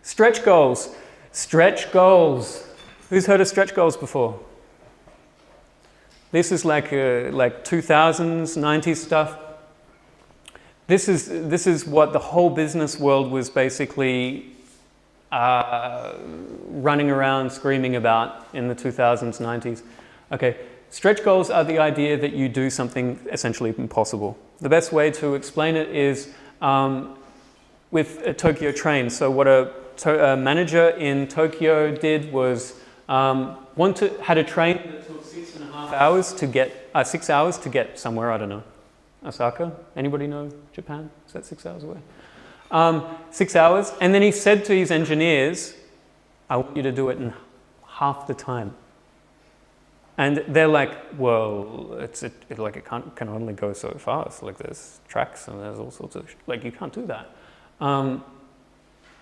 Stretch goals. Stretch goals. Who's heard of stretch goals before? This is like 2000s, 90s stuff. This is what the whole business world was basically running around screaming about in the 2000s, 90s. Okay, stretch goals are the idea that you do something essentially impossible. The best way to explain it is with a Tokyo train. So what a manager in Tokyo did was had a train that took 6.5 hours to get 6 hours to get somewhere. I don't know, Osaka. Anybody know Japan? Is that 6 hours away? 6 hours, and then he said to his engineers, "I want you to do it in half the time." And they're like, "Well, it can only go so fast. Like there's tracks and there's all sorts of you can't do that."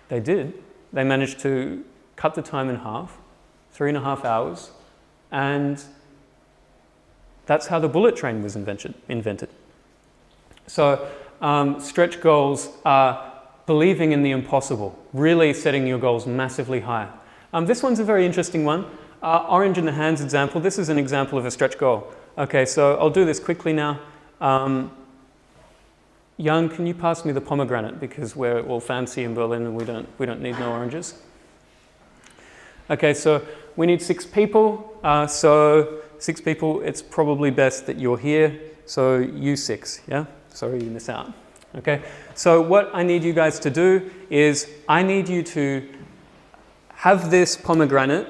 They did. They managed to cut the time in half, 3.5 hours, and that's how the bullet train was invented. So stretch goals are believing in the impossible, really setting your goals massively high. This one's a very interesting one. Orange in the hands example. This is an example of a stretch goal. Okay, so I'll do this quickly now. Jan, can you pass me the pomegranate because we're all fancy in Berlin and we don't need no oranges. Okay, so we need 6 people. So 6 people. It's probably best that you're here. So you 6, yeah. Sorry you miss out. Okay. So what I need you guys to do is I need you to have this pomegranate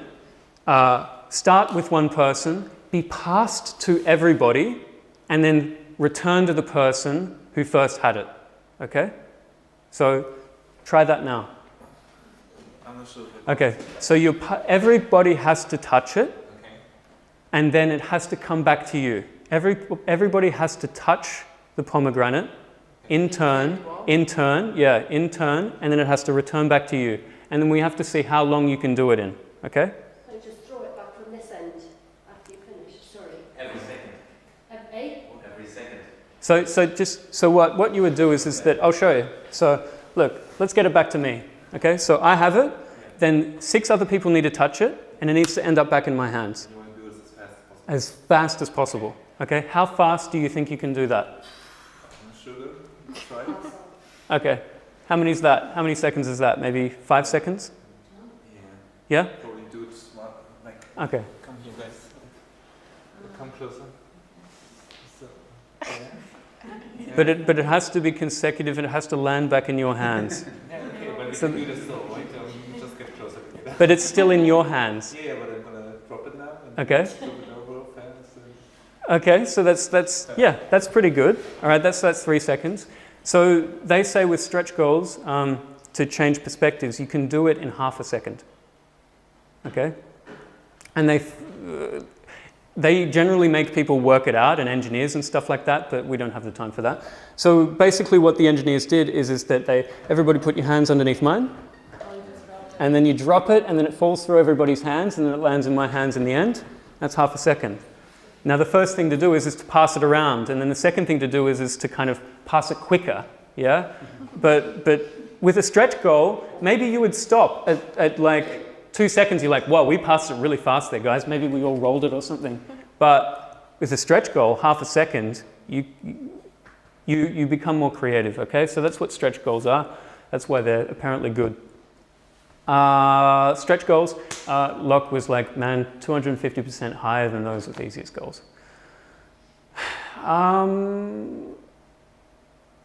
start with one person, be passed to everybody, and then return to the person who first had it. Okay? So try that now. I'm not sure. Okay, so everybody has to touch it, and then it has to come back to you. Everybody has to touch the pomegranate in turn, and then it has to return back to you. And then we have to see how long you can do it in, okay? Can you just throw it back from this end after you finish? Sorry. Every second. Every second. So what you would do is that, I'll show you. So look, let's get it back to me, okay? So I have it, then 6 other people need to touch it, and it needs to end up back in my hands. You want to do this as fast as possible. As fast as possible, okay? How fast do you think you can do that? I'm sure. Try it. Okay, how many is that? How many seconds is that? Maybe 5 seconds? Yeah? Probably do it smart. Like, Okay. come here, guys. Come closer. So, But it has to be consecutive and it has to land back in your hands. yeah, okay, but we So- can do this still, right? Just get closer together. But it's still in your hands. Yeah, but I'm gonna drop it now. And Okay. drop it over fast. And Okay, so that's pretty good. All right, that's 3 seconds. So they say with stretch goals, to change perspectives, you can do it in half a second. Okay, and they generally make people work it out, and engineers and stuff like that, but we don't have the time for that. So basically, what the engineers did is that everybody put your hands underneath mine, and then you drop it, and then it falls through everybody's hands, and then it lands in my hands in the end. That's half a second. Now, the first thing to do is to pass it around, and then the second thing to do is to kind of pass it quicker, yeah? But with a stretch goal, maybe you would stop at like 2 seconds. You're like, whoa, we passed it really fast there, guys. Maybe we all rolled it or something. But with a stretch goal, half a second, you become more creative, okay? So that's what stretch goals are. That's why they're apparently good. Stretch goals, Locke was like, man, 250% higher than those with easiest goals.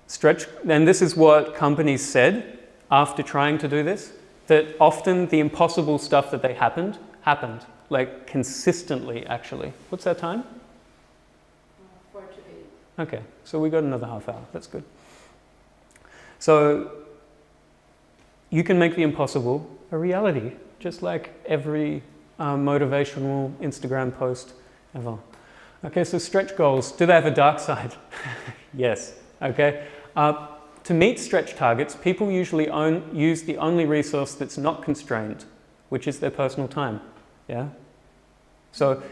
Stretch, and this is what companies said after trying to do this, that often the impossible stuff that they happened, like consistently actually. What's our time? 4 to 8. Okay, so we got another half hour, that's good. So you can make the impossible a reality, just like every motivational Instagram post ever. Okay, so stretch goals, do they have a dark side? Yes, okay. To meet stretch targets, people usually use the only resource that's not constrained, which is their personal time, yeah? So,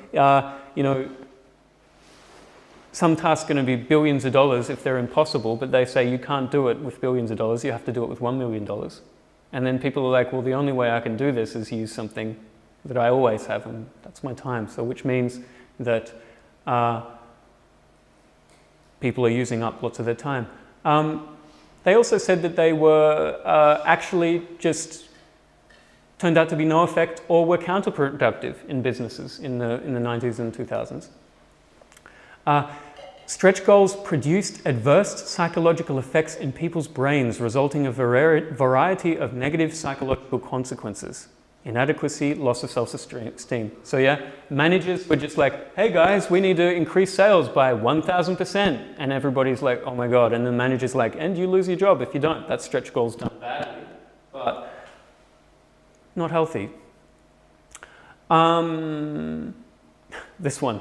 some tasks are going to be billions of dollars if they're impossible, but they say you can't do it with billions of dollars, you have to do it with $1 million. And then people are like, well, the only way I can do this is use something that I always have, and that's my time. So which means that people are using up lots of their time. They also said that they were actually just turned out to be no effect or were counterproductive in businesses in the 90s and 2000s. Stretch goals produced adverse psychological effects in people's brains, resulting in a variety of negative psychological consequences. Inadequacy, loss of self-esteem. So yeah, managers were just like, hey guys, we need to increase sales by 1,000%. And everybody's like, oh my God. And the manager's like, and you lose your job if you don't. That stretch goal's done badly, but not healthy. This one.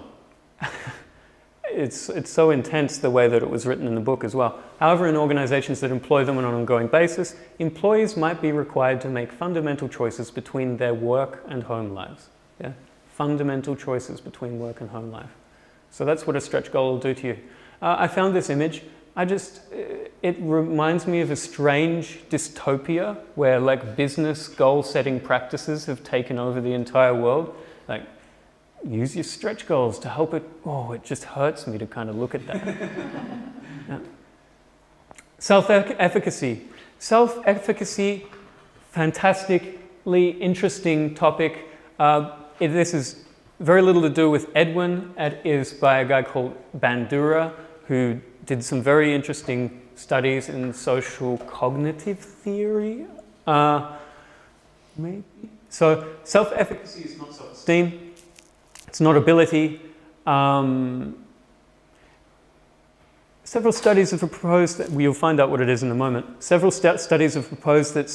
It's so intense the way that it was written in the book as well. However, in organizations that employ them on an ongoing basis, employees might be required to make fundamental choices between their work and home lives. Yeah? Fundamental choices between work and home life. So that's what a stretch goal will do to you. I found this image. It reminds me of a strange dystopia where like business goal setting practices have taken over the entire world. Like, use your stretch goals to help it. Oh, it just hurts me to kind of look at that. Yeah. Self-efficacy. Self-efficacy, fantastically interesting topic. This is very little to do with Edwin. It is by a guy called Bandura, who did some very interesting studies in social cognitive theory. Maybe. So self-efficacy is not self-esteem. It's not ability. Several studies have proposed that, you'll find out what it is in a moment. Several studies have proposed that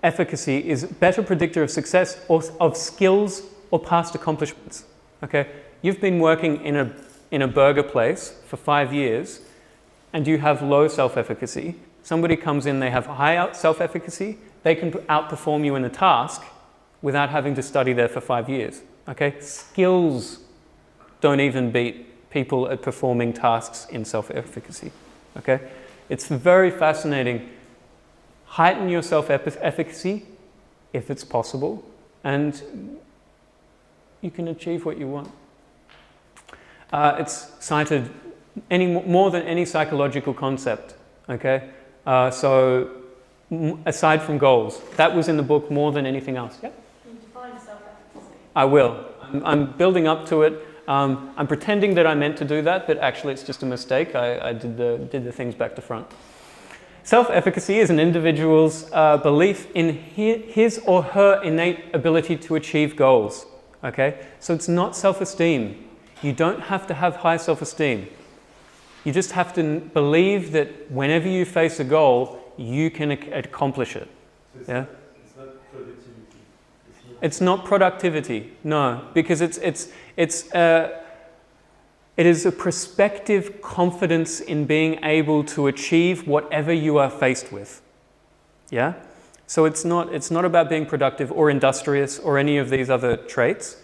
efficacy is a better predictor of success or of skills or past accomplishments. Okay, you've been working in a burger place for 5 years, and you have low self-efficacy. Somebody comes in, they have high self-efficacy, they can outperform you in a task without having to study there for 5 years. Okay, skills don't even beat people at performing tasks in self-efficacy. Okay, it's very fascinating. Heighten your self-efficacy if it's possible, and you can achieve what you want. It's cited more than any psychological concept. Okay, so aside from goals, that was in the book more than anything else. Yep. Can you define self-efficacy? I will. I'm building up to it. I'm pretending that I meant to do that, but actually it's just a mistake. I did the things back to front. Self-efficacy is an individual's belief in his or her innate ability to achieve goals. Okay, so it's not self-esteem. You don't have to have high self-esteem. You just have to believe that whenever you face a goal, you can accomplish it. So yeah. It's not productivity. It's not productivity. No, because it is a prospective confidence in being able to achieve whatever you are faced with. Yeah? So it's not about being productive or industrious or any of these other traits.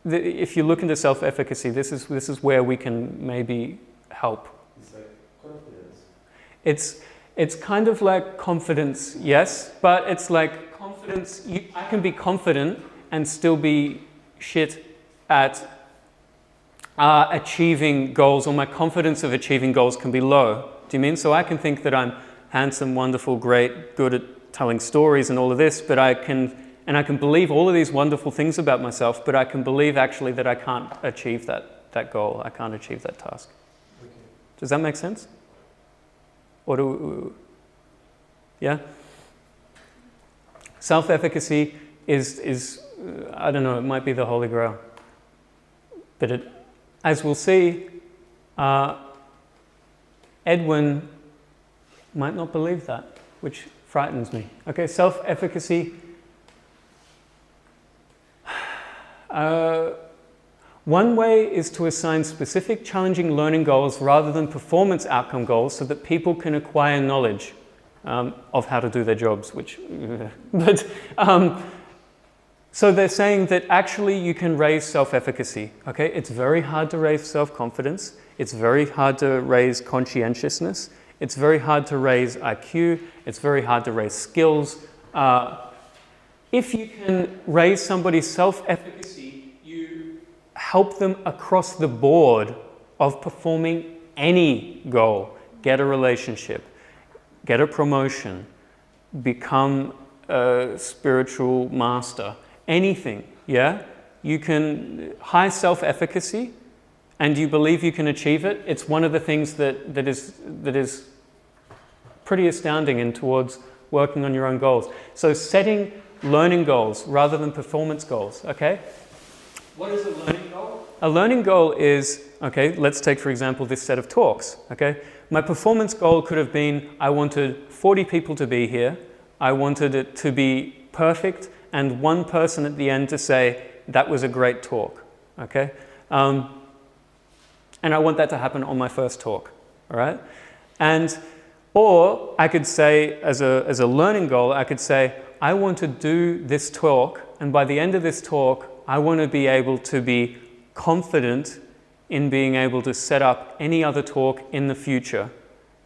If you look into self-efficacy, this is where we can maybe help. It's like confidence. It's kind of like confidence, yes, but it's like confidence. I can be confident and still be shit at achieving goals, or my confidence of achieving goals can be low. Do you mean? So I can think that I'm handsome, wonderful, great, good at telling stories and all of this, but I can believe all of these wonderful things about myself, but I can believe actually that I can't achieve that goal. I can't achieve that task. Okay. Does that make sense? Or yeah? Self-efficacy is I don't know, it might be the Holy Grail. But as we'll see, Edwin might not believe that, which frightens me. Okay, self-efficacy. One way is to assign specific challenging learning goals rather than performance outcome goals so that people can acquire knowledge of how to do their jobs, so they're saying that actually you can raise self-efficacy. Okay, it's very hard to raise self-confidence. It's very hard to raise conscientiousness. It's very hard to raise IQ. It's very hard to raise skills. If you can raise somebody's self-efficacy, you help them across the board of performing any goal. Get a relationship, get a promotion, become a spiritual master, anything, yeah? You can, high self-efficacy, and you believe you can achieve it. It's one of the things that is pretty astounding in towards working on your own goals. So setting learning goals rather than performance goals, okay? What is a learning goal? A learning goal is, okay, let's take for example this set of talks, okay? My performance goal could have been, I wanted 40 people to be here, I wanted it to be perfect, and one person at the end to say, that was a great talk, okay? And I want that to happen on my first talk, all right? Or I could say, as a learning goal, I could say, I want to do this talk, and by the end of this talk, I want to be able to be confident in being able to set up any other talk in the future.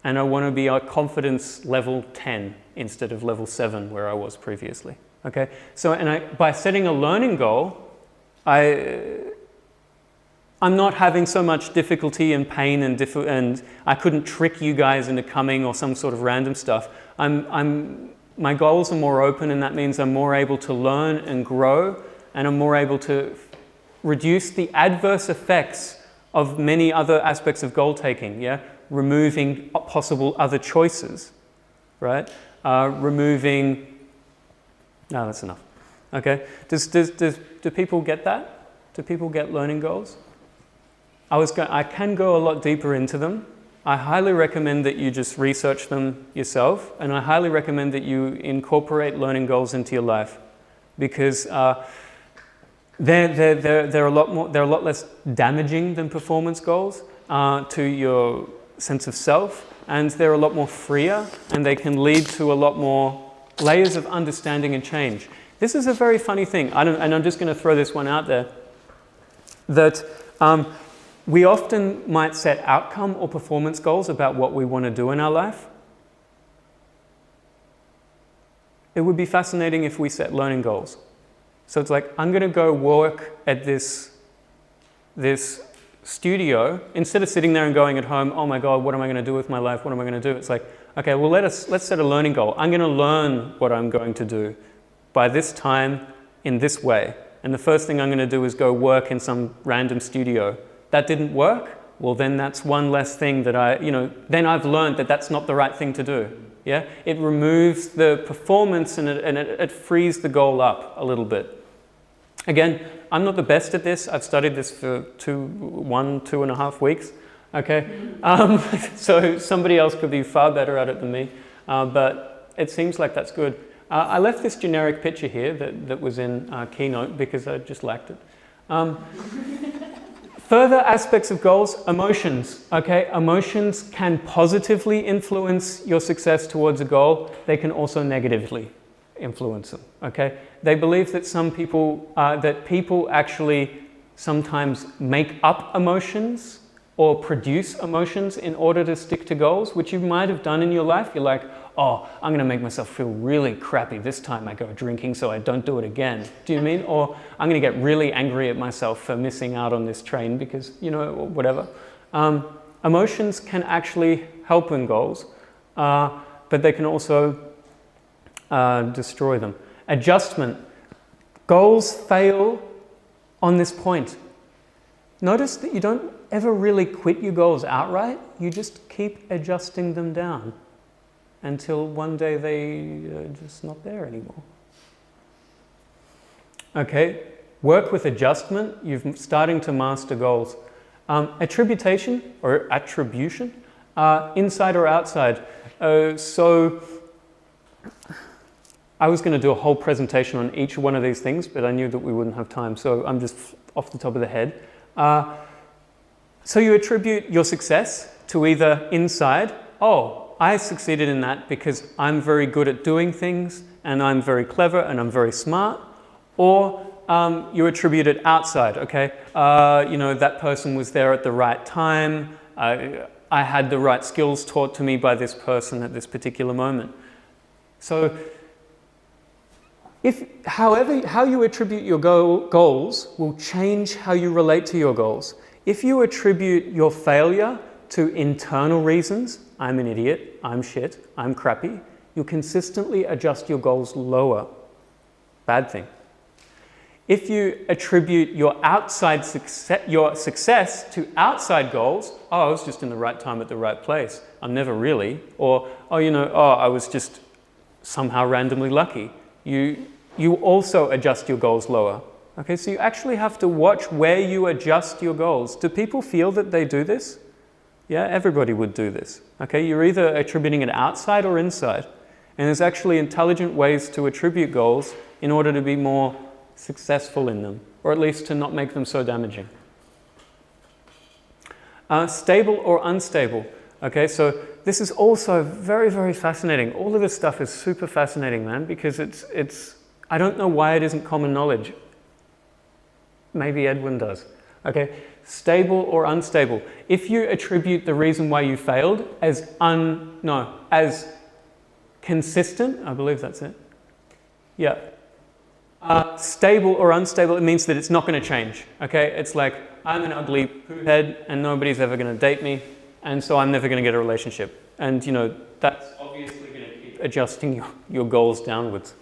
And I want to be at confidence level 10 instead of level 7 where I was previously. Okay? So, by setting a learning goal, I'm not having so much difficulty and pain and I couldn't trick you guys into coming or some sort of random stuff. My goals are more open, and that means I'm more able to learn and grow, and I'm more able to reduce the adverse effects of many other aspects of goal taking, yeah? Removing possible other choices, right? No, that's enough. Okay, do people get that? Do people get learning goals? I can go a lot deeper into them, I highly recommend that you just research them yourself, and I highly recommend that you incorporate learning goals into your life, because they're a lot less damaging than performance goals to your sense of self, and they're a lot more freer, and they can lead to a lot more layers of understanding and change. This is a very funny thing, and I'm just going to throw this one out there, that we often might set outcome or performance goals about what we want to do in our life. It would be fascinating if we set learning goals. So it's like, I'm going to go work at this studio, instead of sitting there and going at home, oh my God, what am I going to do with my life? What am I going to do? It's like, okay, well, let's set a learning goal. I'm going to learn what I'm going to do by this time in this way. And the first thing I'm going to do is go work in some random studio. That didn't work? Well, then that's one less thing that then I've learned that that's not the right thing to do. Yeah? It removes the performance and it frees the goal up a little bit. Again, I'm not the best at this. I've studied this for 2.5 weeks. Okay? So somebody else could be far better at it than me. But it seems like that's good. I left this generic picture here that was in Keynote because I just lacked it. Further aspects of goals, emotions. Okay, emotions can positively influence your success towards a goal. They can also negatively influence them. Okay, they believe that people actually sometimes make up emotions or produce emotions in order to stick to goals, which you might have done in your life. You're like, oh, I'm going to make myself feel really crappy this time I go drinking so I don't do it again. Do you mean? Or I'm going to get really angry at myself for missing out on this train because, whatever. Emotions can actually help in goals, but they can also destroy them. Adjustment. Goals fail on this point. Notice that you don't ever really quit your goals outright. You just keep adjusting them down until one day they are just not there anymore. Okay, work with adjustment. You're starting to master goals. Attribution, inside or outside. So I was going to do a whole presentation on each one of these things, but I knew that we wouldn't have time, so I'm just off the top of the head. So you attribute your success to either inside, oh, I succeeded in that because I'm very good at doing things and I'm very clever and I'm very smart, or you attribute it outside, okay? That person was there at the right time, I had the right skills taught to me by this person at this particular moment. So how you attribute your goals will change how you relate to your goals. If you attribute your failure to internal reasons, I'm an idiot, I'm shit, I'm crappy, you'll consistently adjust your goals lower. Bad thing. If you attribute your success to outside goals, oh, I was just in the right time at the right place, I'm never really, or I was just somehow randomly lucky. You also adjust your goals lower. Okay, so you actually have to watch where you adjust your goals. Do people feel that they do this? Yeah, everybody would do this. Okay, you're either attributing it outside or inside. And there's actually intelligent ways to attribute goals in order to be more successful in them, or at least to not make them so damaging. Stable or unstable. Okay, so this is also very, very fascinating. All of this stuff is super fascinating, man, because it's I don't know why it isn't common knowledge. Maybe Edwin does. Okay, stable or unstable. If you attribute the reason why you failed as consistent, I believe that's it. Yeah. Stable or unstable, it means that it's not going to change. Okay, it's like I'm an ugly poo head and nobody's ever going to date me, and so I'm never going to get a relationship. And that's obviously going to keep adjusting your goals downwards.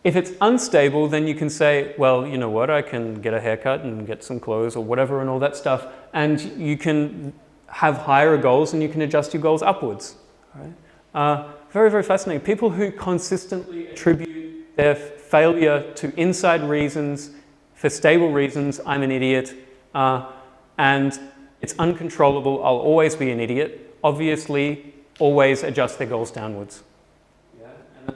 If it's unstable, then you can say, well, you know what, I can get a haircut and get some clothes or whatever and all that stuff, and you can have higher goals and you can adjust your goals upwards. Right? Very, very fascinating. People who consistently attribute their failure to inside reasons, for stable reasons, I'm an idiot, and It's uncontrollable. I'll always be an idiot. Obviously, always adjust their goals downwards. Yeah, and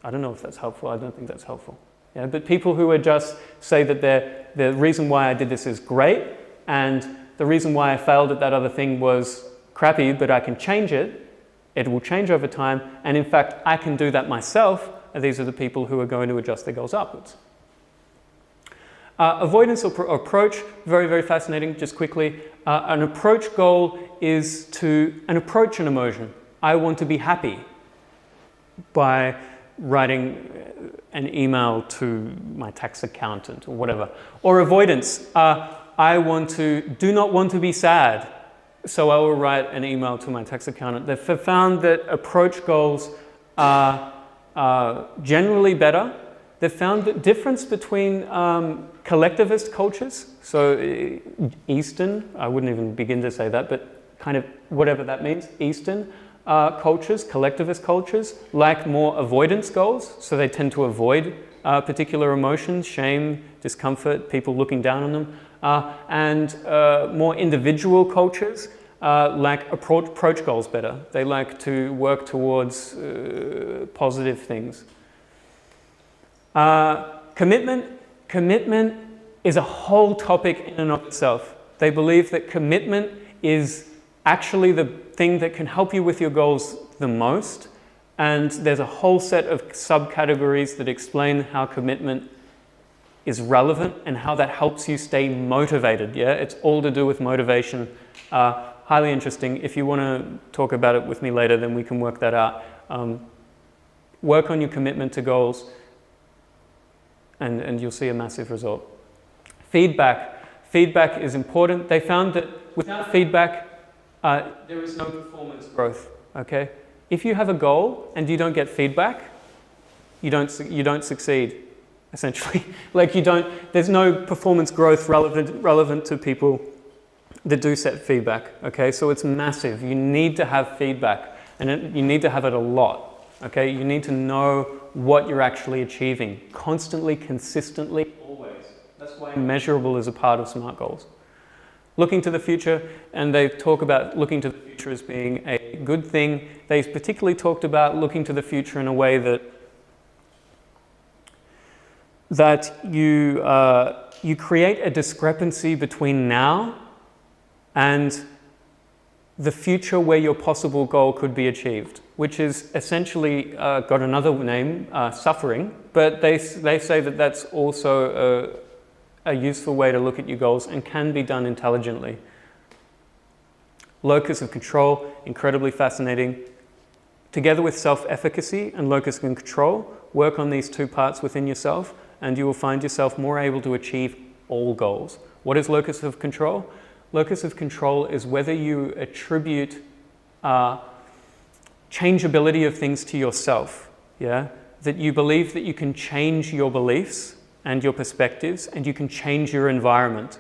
I don't know if that's helpful. I don't think that's helpful. Yeah, but people who adjust say that the reason why I did this is great, and the reason why I failed at that other thing was crappy, but I can change it. It will change over time, and in fact, I can do that myself. And these are the people who are going to adjust their goals upwards. Avoidance or approach, very, very fascinating. Just quickly, an approach goal is to approach an emotion. I want to be happy by writing an email to my tax accountant or whatever. Or avoidance, I do not want to be sad, so I will write an email to my tax accountant. They've found that approach goals are generally better. They've found the difference between collectivist cultures, so Eastern, I wouldn't even begin to say that, but kind of whatever that means, Eastern cultures, collectivist cultures, like more avoidance goals, so they tend to avoid particular emotions, shame, discomfort, people looking down on them, and more individual cultures like approach goals better. They like to work towards positive things. Commitment is a whole topic in and of itself. They believe that commitment is actually the thing that can help you with your goals the most, and there's a whole set of subcategories that explain how commitment is relevant and how that helps you stay motivated. Yeah, it's all to do with motivation. Highly interesting. If you want to talk about it with me later, then we can work that out. Work on your commitment to goals, and you'll see a massive result. Feedback is important. They found that without feedback, there is no performance growth. Okay, if you have a goal and you don't get feedback, you don't succeed. Essentially, there's no performance growth relevant to people that do set feedback. Okay, so it's massive. You need to have feedback, and you need to have it a lot. Okay, you need to know what you're actually achieving, constantly, consistently, always. That's why measurable is a part of SMART goals. Looking to the future, and they talk about looking to the future as being a good thing. They particularly talked about looking to the future in a way that you create a discrepancy between now and the future where your possible goal could be achieved, which is essentially got another name, suffering, but they say that that's also a useful way to look at your goals and can be done intelligently. Locus of control, incredibly fascinating. Together with self-efficacy and locus of control, work on these two parts within yourself, and you will find yourself more able to achieve all goals. What is locus of control? Locus of control is whether you attribute changeability of things to yourself. Yeah? That you believe that you can change your beliefs and your perspectives, and you can change your environment.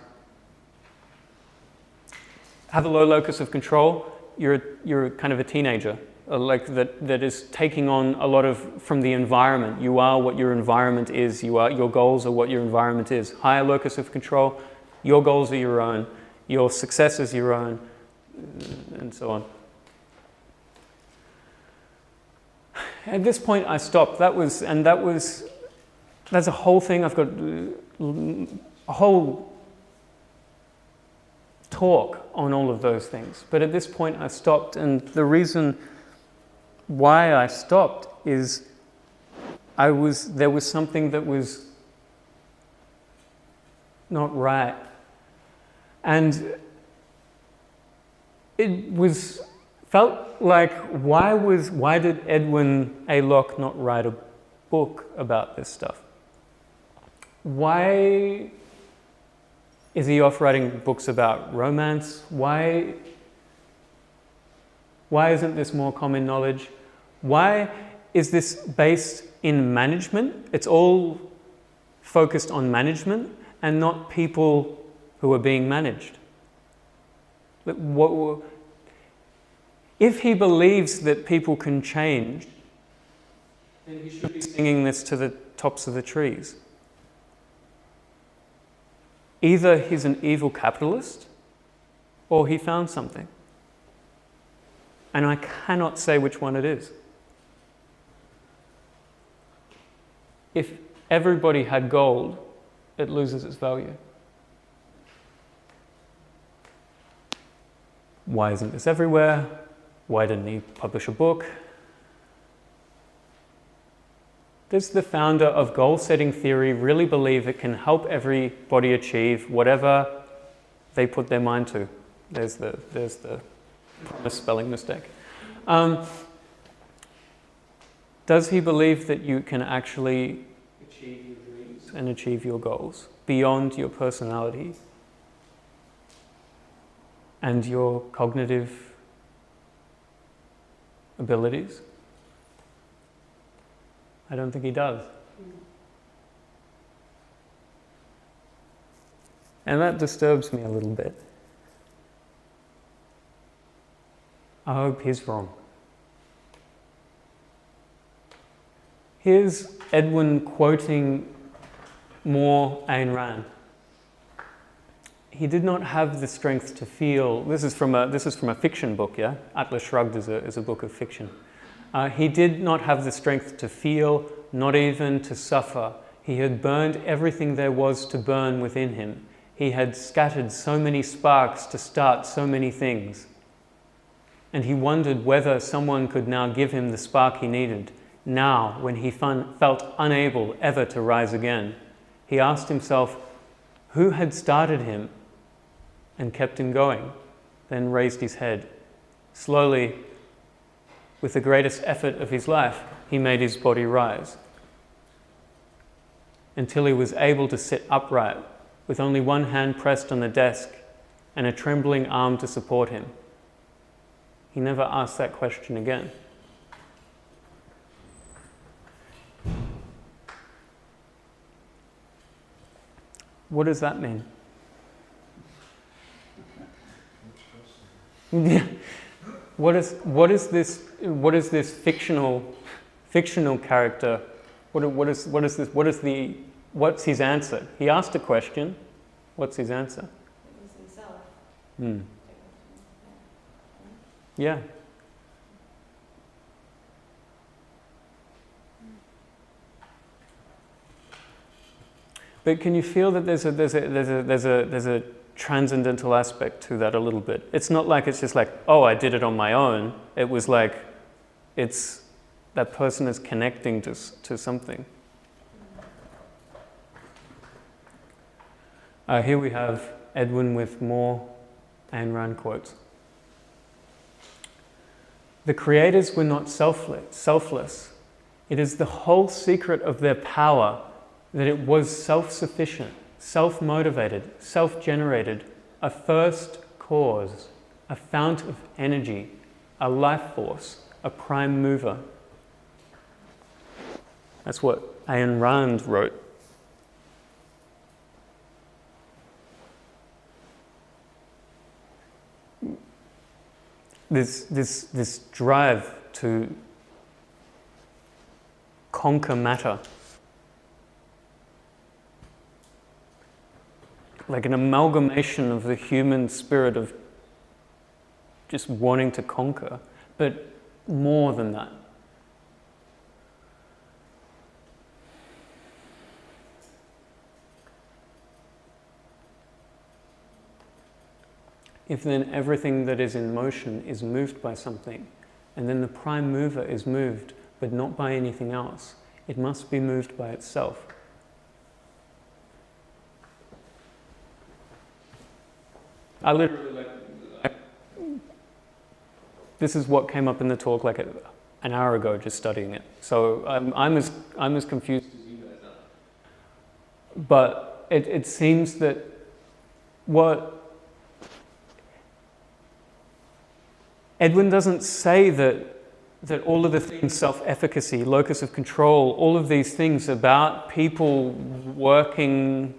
Have a low locus of control, you're kind of a teenager, like that is taking on a lot from the environment. You are what your environment is. Your goals are what your environment is. Higher locus of control, your goals are your own. Your success is your own, and so on. At this point, I stopped. That's a whole thing. I've got a whole talk on all of those things. But at this point, I stopped, and the reason why I stopped is there was something that was not right. And it felt like, why did Edwin Locke not write a book about this stuff? Why is he off writing books about romance? Why isn't this more common knowledge? Why is this based in management? It's all focused on management and not people who are being managed. If he believes that people can change, then he should be singing this to the tops of the trees. Either he's an evil capitalist, or he found something. And I cannot say which one it is. If everybody had gold, it loses its value. Why isn't this everywhere? Why didn't he publish a book? Does the founder of goal-setting theory really believe it can help everybody achieve whatever they put their mind to? There's the spelling mistake. Does he believe that you can actually achieve your dreams and achieve your goals beyond your personality and your cognitive abilities? I don't think he does. And that disturbs me a little bit. I hope he's wrong. Here's Edwin quoting more Ayn Rand. He did not have the strength to feel. This is from a fiction book, yeah. Atlas Shrugged is a book of fiction. He did not have the strength to feel, not even to suffer. He had burned everything there was to burn within him. He had scattered so many sparks to start so many things. And he wondered whether someone could now give him the spark he needed. Now, when he felt unable ever to rise again, he asked himself who had started him and kept him going, then raised his head. Slowly, with the greatest effort of his life, he made his body rise, until he was able to sit upright, with only one hand pressed on the desk and a trembling arm to support him. He never asked that question again. What does that mean? What is this fictional character? What's his answer? He asked a question. What's his answer? It was himself. Yeah. But can you feel that there's a transcendental aspect to that a little bit? It's not like it's just like, oh, I did it on my own. It was like, it's that person is connecting to something. Here we have Edwin with more Ayn Rand quotes. The creators were not selfless. It is the whole secret of their power that it was self-sufficient, self-motivated, self-generated, a first cause, a fount of energy, a life force, a prime mover. That's what Ayn Rand wrote. This drive to conquer matter, like an amalgamation of the human spirit of just wanting to conquer, but more than that. If then everything that is in motion is moved by something, and then the prime mover is moved, but not by anything else, it must be moved by itself. I literally this is what came up in the talk like an hour ago, just studying it. So I'm as confused as you guys are. But it seems that what Edwin doesn't say that all of the things, self-efficacy, locus of control, all of these things about people working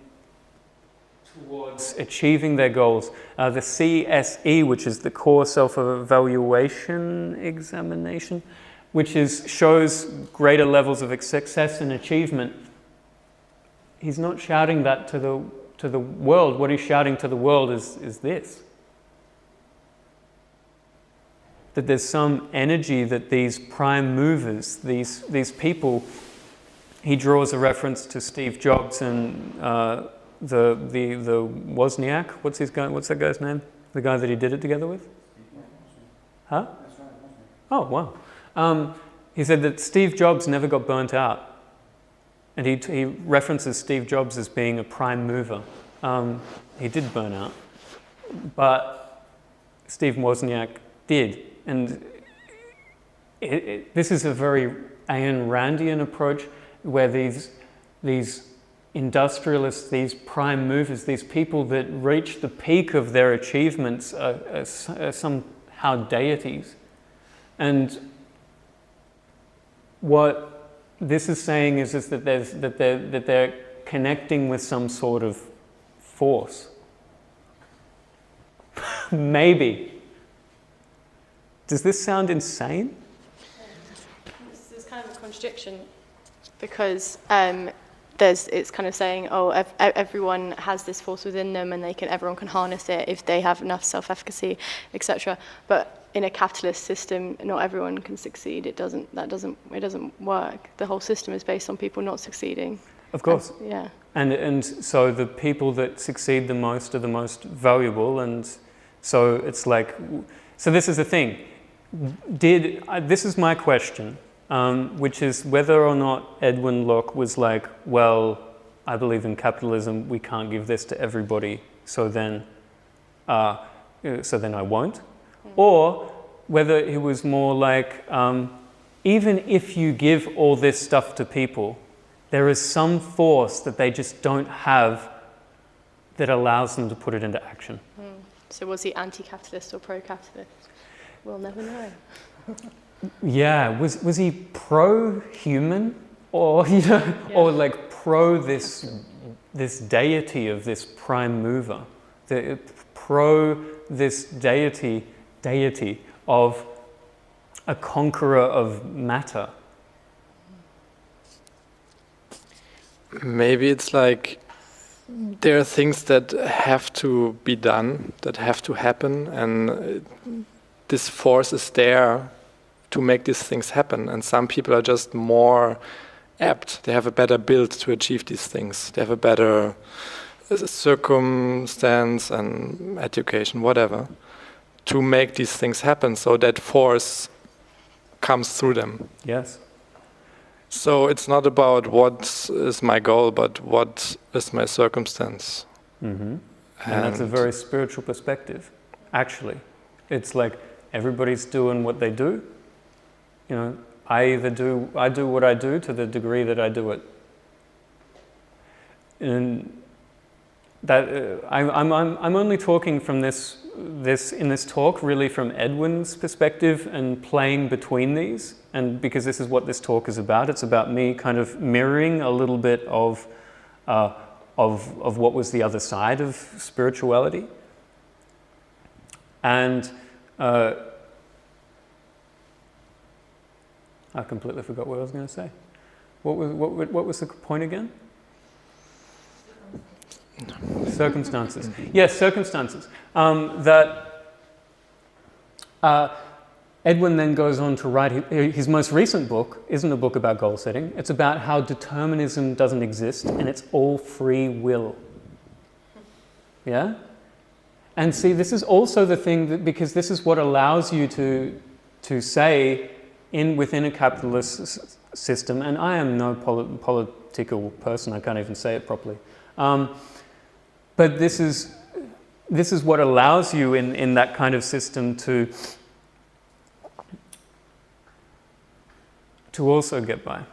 towards achieving their goals. The CSE, which is the core self-evaluation examination, which shows greater levels of success and achievement. He's not shouting that to the world. What he's shouting to the world is this. that there's some energy that these prime movers, these people, he draws a reference to Steve Jobs and the Wozniak. What's that guy's name? The guy that he did it together with? Huh? Oh, wow. He said that Steve Jobs never got burnt out. And he references Steve Jobs as being a prime mover. He did burn out. But Steve Wozniak did. And this is a very Ayn Randian approach where these industrialists, these prime movers, these people that reach the peak of their achievements are somehow deities. And what this is saying is that they're connecting with some sort of force. Maybe. Does this sound insane? This is kind of a contradiction because it's kind of saying, oh, everyone has this force within them, and everyone can harness it if they have enough self-efficacy, etc. But in a capitalist system, not everyone can succeed. It doesn't work. The whole system is based on people not succeeding. Of course. Yeah. And so the people that succeed the most are the most valuable, and so it's like, so this is the thing. This is my question, which is whether or not Edwin Locke was like, well, I believe in capitalism. We can't give this to everybody, so then I won't. Or whether it was more like, even if you give all this stuff to people, there is some force that they just don't have that allows them to put it into action. So was he anti-capitalist or pro-capitalist? We'll never know. Yeah, was he pro-human or or like pro this deity of this prime mover, pro this deity of a conqueror of matter? Maybe it's like there are things that have to be done, that have to happen, and this force is there to make these things happen. And some people are just more apt. They have a better build to achieve these things. They have a better circumstance and education, whatever, to make these things happen, so that force comes through them. Yes. So it's not about what is my goal, but what is my circumstance. Mm-hmm. And that's a very spiritual perspective, actually. It's like everybody's doing what they do. I do what I do to the degree that I do it. And that I'm only talking from this in this talk really from Edwin's perspective and playing between these, and because this is what this talk is about. It's about me kind of mirroring a little bit of what was the other side of spirituality. And I completely forgot what I was going to say. What was the point again? Circumstances. Yes, circumstances. Edwin then goes on to write his most recent book. Isn't a book about goal setting. It's about how determinism doesn't exist and it's all free will. Yeah? And see, this is also the thing that, because this is what allows you to say within a capitalist system, and I am no political person, I can't even say it properly. But this is what allows you in that kind of system to also get by.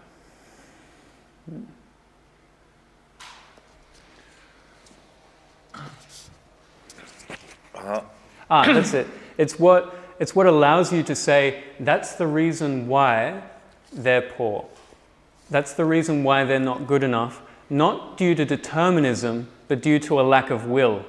That's it. It's what allows you to say, that's the reason why they're poor. That's the reason why they're not good enough, not due to determinism, but due to a lack of will.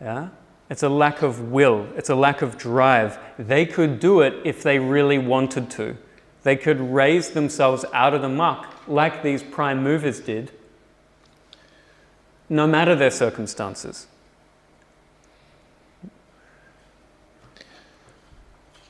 Yeah? It's a lack of will. It's a lack of drive. They could do it if they really wanted to. They could raise themselves out of the muck like these prime movers did, no matter their circumstances.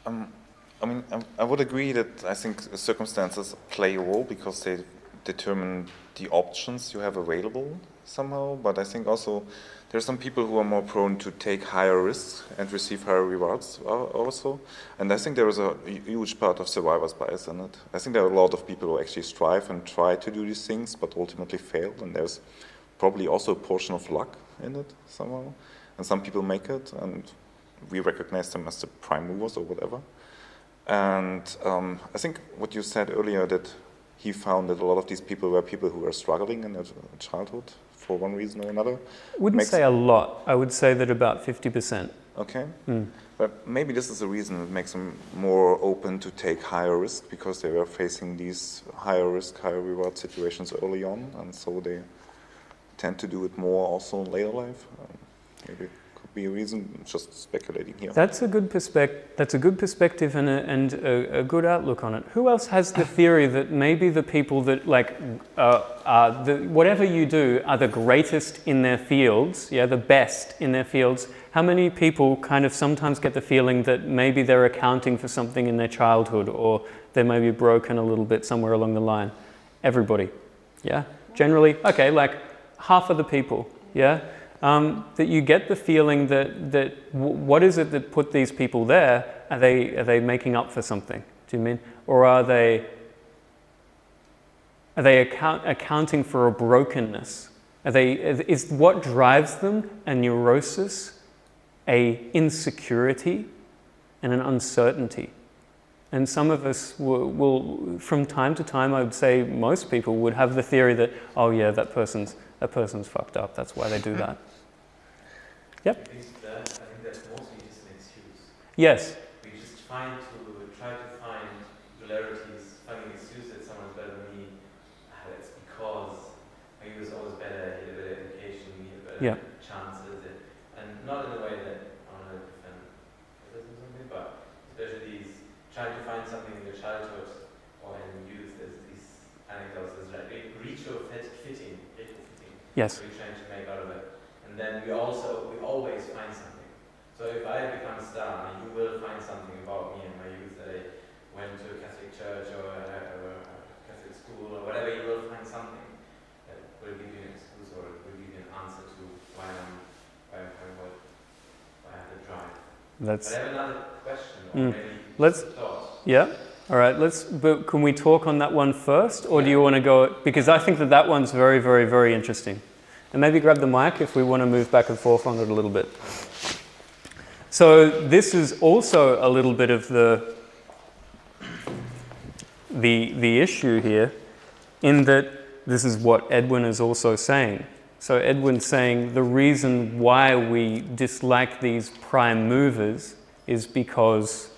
I mean, I would agree that I think circumstances play a role because they determine the options you have available somehow. But I think also there are some people who are more prone to take higher risks and receive higher rewards also. And I think there is a huge part of survivor's bias in it. I think there are a lot of people who actually strive and try to do these things, but ultimately fail. And there's probably also a portion of luck in it somehow. And some people make it, and we recognize them as the prime movers or whatever. And I think what you said earlier, that he found that a lot of these people were people who were struggling in their childhood for one reason or another. Wouldn't say a lot. I would say that about 50%. Okay. But maybe this is the reason it makes them more open to take higher risk, because they were facing these higher risk, higher reward situations early on, and so they tend to do it more also in later life. Maybe be a reason. Just speculating here. That's a good perspective and a good outlook on it. Who else has the theory that maybe the people that whatever you do are the greatest in their fields, the best in their fields? How many people kind of sometimes get the feeling that maybe they're accounting for something in their childhood, or they may be broken a little bit somewhere along the line? Everybody, generally, okay, like half of the people, that you get the feeling that what is it that put these people there? Are they making up for something? Do you mean, or are they accounting for a brokenness? Is what drives them a neurosis, a insecurity, and an uncertainty? And some of us will from time to time, I would say most people would have the theory that, oh yeah, that person's fucked up. That's why they do that. Yep. I think that's mostly just an excuse. Yes. We just try to find polarities, finding an excuse that someone's better than me. It's because he was always better, he had a better education, he had better chances, and not in a way that I want to defend others or something, but especially these trying to find something in your childhood or in youth. There's these anecdotes. There's like ritual fitting. Yes. We're trying to make out of it. And then we always find something. So if I become a star, you will find something about me in my youth, that I went to a Catholic church or a Catholic school or whatever. You will find something that will give you an excuse or will give you an answer to why I have the drive. But I have another question, or maybe thought. Yeah. All right. But can we talk on that one first, or do you want to go? Because I think that one's very, very, very interesting. And maybe grab the mic if we want to move back and forth on it a little bit. So this is also a little bit of the issue here, in that this is what Edwin is also saying. So Edwin's saying the reason why we dislike these prime movers is because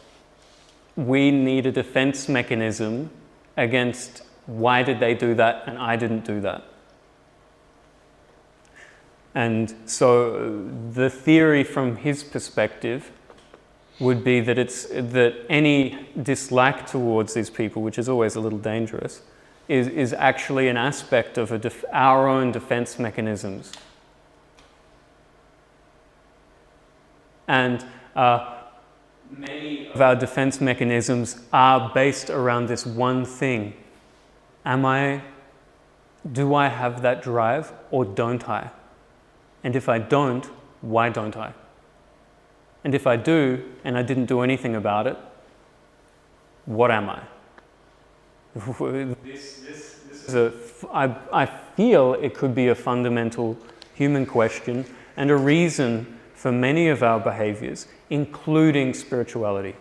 we need a defense mechanism against why did they do that and I didn't do that. And so the theory from his perspective would be that any dislike towards these people, which is always a little dangerous, is actually an aspect of our own defense mechanisms. And many of our defense mechanisms are based around this one thing. Do I have that drive or don't I? And if I don't, why don't I? And if I do, and I didn't do anything about it, what am I? I feel it could be a fundamental human question and a reason for many of our behaviors, including spirituality.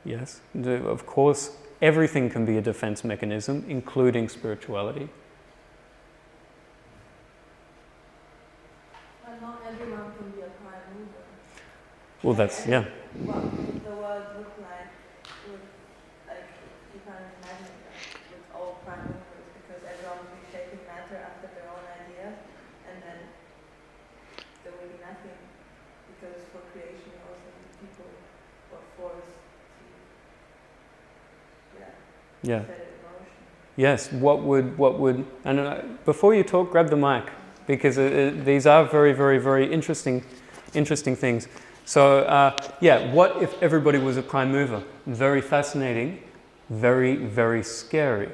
Yes, of course, everything can be a defense mechanism, including spirituality. But not everyone can be a prime mover. Well, that's, yeah. What would the world look like with, you can't imagine that, with all prime movers, because everyone will be shaping matter after their own ideas, and then there will be nothing, because for creation also people were forced to, set it in motion. Yes, what would, and before you talk, grab the mic, because these are very, very, very interesting interesting things. So yeah, what if everybody was a prime mover? Very fascinating, very, very scary.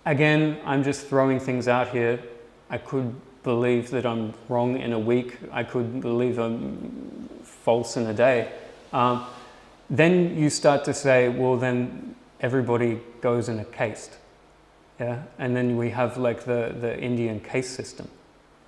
Again, I'm just throwing things out here. I could believe that I'm wrong in a week. I could believe I'm false in a day. Then you start to say, well, then everybody goes in a caste. Yeah? And then we have like the Indian caste system,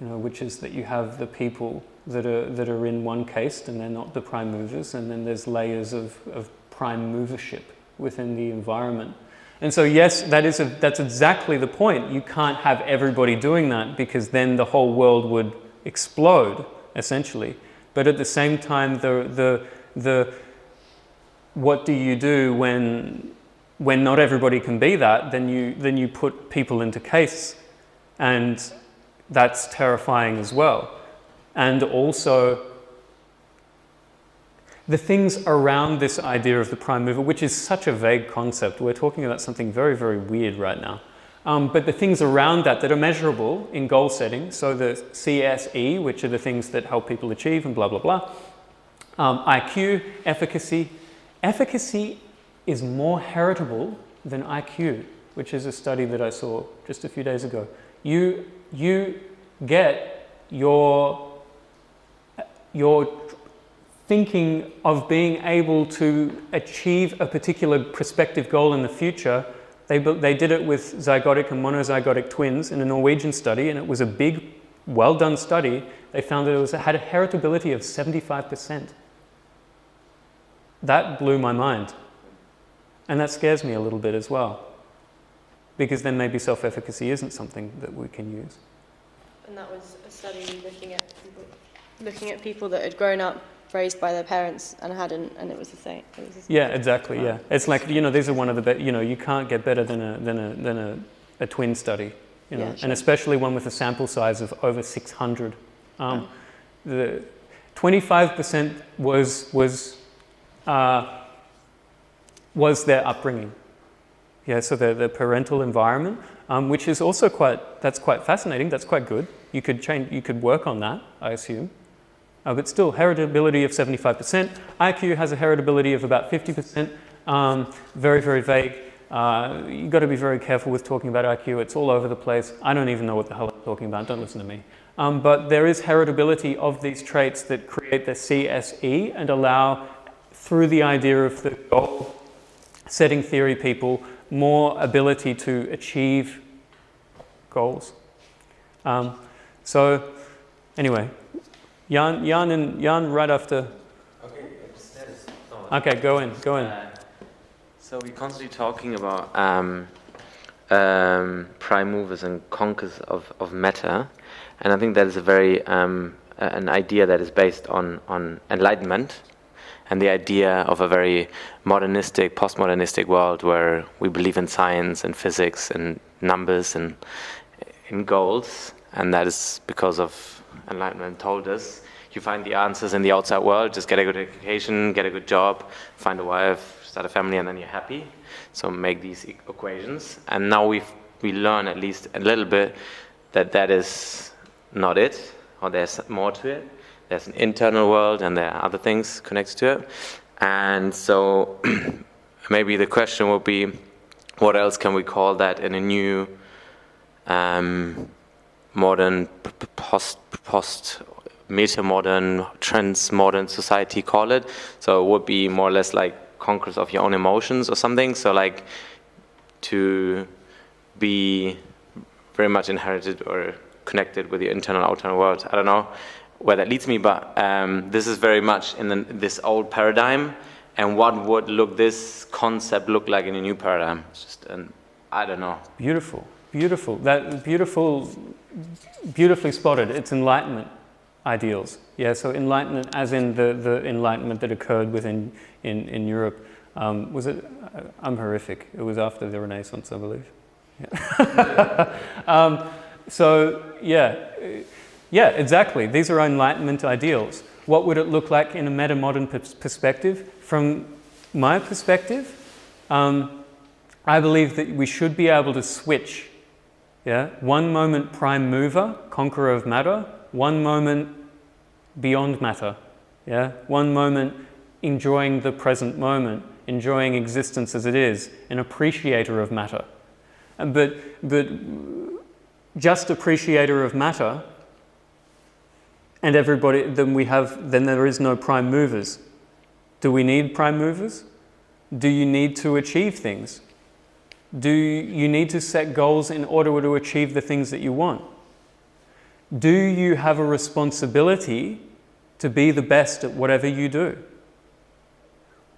you know, which is that you have the people that are in one caste and they're not the prime movers, and then there's layers of prime movership within the environment. And so yes, that's exactly the point. You can't have everybody doing that, because then the whole world would explode, essentially. But at the same time, what do you do when not everybody can be that? Then you put people into castes, and that's terrifying as well. And also, the things around this idea of the prime mover, which is such a vague concept, we're talking about something very, very weird right now. But the things around that are measurable in goal setting, so the CSE, which are the things that help people achieve and blah, blah, blah. IQ, efficacy. Efficacy is more heritable than IQ, which is a study that I saw just a few days ago. You get your thinking of being able to achieve a particular prospective goal in the future. They did it with zygotic and monozygotic twins in a Norwegian study, and it was a big, well-done study. They found that it had a heritability of 75%. That blew my mind. And that scares me a little bit as well, because then maybe self-efficacy isn't something that we can use. And that was a study looking at people that had grown up raised by their parents and hadn't, and it was the same. Yeah, exactly. Yeah, it's like, you know, these are one of the best. You know, you can't get better than a twin study. You know, Yeah, sure. And especially one with a sample size of over 600. The 25% was their upbringing. Yeah, so the parental environment, which is also quite fascinating. That's quite good. You could work on that, I assume. But still, heritability of 75%. IQ has a heritability of about 50%. Very, very vague. You've got to be very careful with talking about IQ. It's all over the place. I don't even know what the hell I'm talking about. Don't listen to me. But there is heritability of these traits that create the CSE and allow, through the idea of the goal setting theory people, more ability to achieve goals. So, anyway. Jan, right after. Okay, go in. So we're constantly talking about prime movers and conquerors of matter, and I think that is a very an idea that is based on enlightenment, and the idea of a very modernistic, postmodernistic world where we believe in science and physics and numbers and in goals, and that is because of Enlightenment told us you find the answers in the outside world. Just get a good education, get a good job, find a wife, start a family, and then you're happy. So make these equations. And now we learn at least a little bit that is not it, or there's more to it. There's an internal world, and there are other things connected to it. And so maybe the question will be, what else can we call that in a new modern, post-meta-modern, trans-modern society, call it. So it would be more or less like conquerors of your own emotions or something. So like to be very much inherited or connected with your internal, outer world. I don't know where that leads me, but this is very much in this old paradigm. And what would this concept look like in a new paradigm? It's just I don't know. Beautiful. Beautifully spotted. It's Enlightenment ideals. Yeah, so Enlightenment as in the Enlightenment that occurred within in Europe. Was it? I'm horrific. It was after the Renaissance, I believe. Yeah. So yeah, exactly. These are Enlightenment ideals. What would it look like in a meta-modern perspective? From my perspective, I believe that we should be able to switch. Yeah, one moment prime mover, conqueror of matter, one moment beyond matter, yeah? One moment enjoying the present moment, enjoying existence as it is, an appreciator of matter. But just appreciator of matter, and everybody, then there is no prime movers. Do we need prime movers? Do you need to achieve things? Do you need to set goals in order to achieve the things that you want? Do you have a responsibility to be the best at whatever you do?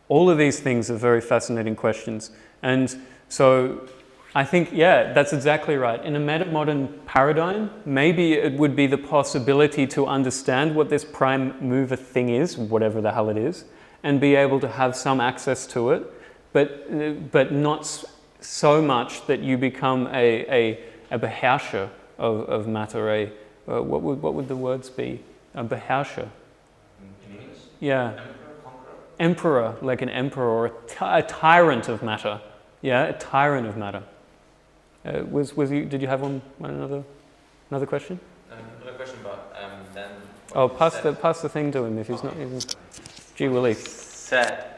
All of these things are very fascinating questions. And so I think, yeah, that's exactly right. In a meta-modern paradigm, maybe it would be the possibility to understand what this prime mover thing is, whatever the hell it is, and be able to have some access to it, but not so much that you become a beherrscher of matter, what would the words be? A beherrscher. In English? Yeah. Emperor, conqueror? Emperor, like an emperor, or a tyrant of matter. Yeah, a tyrant of matter. Did you have another question? Another question, but then... Oh, pass the thing to him if he's not even... Gee willy. Said,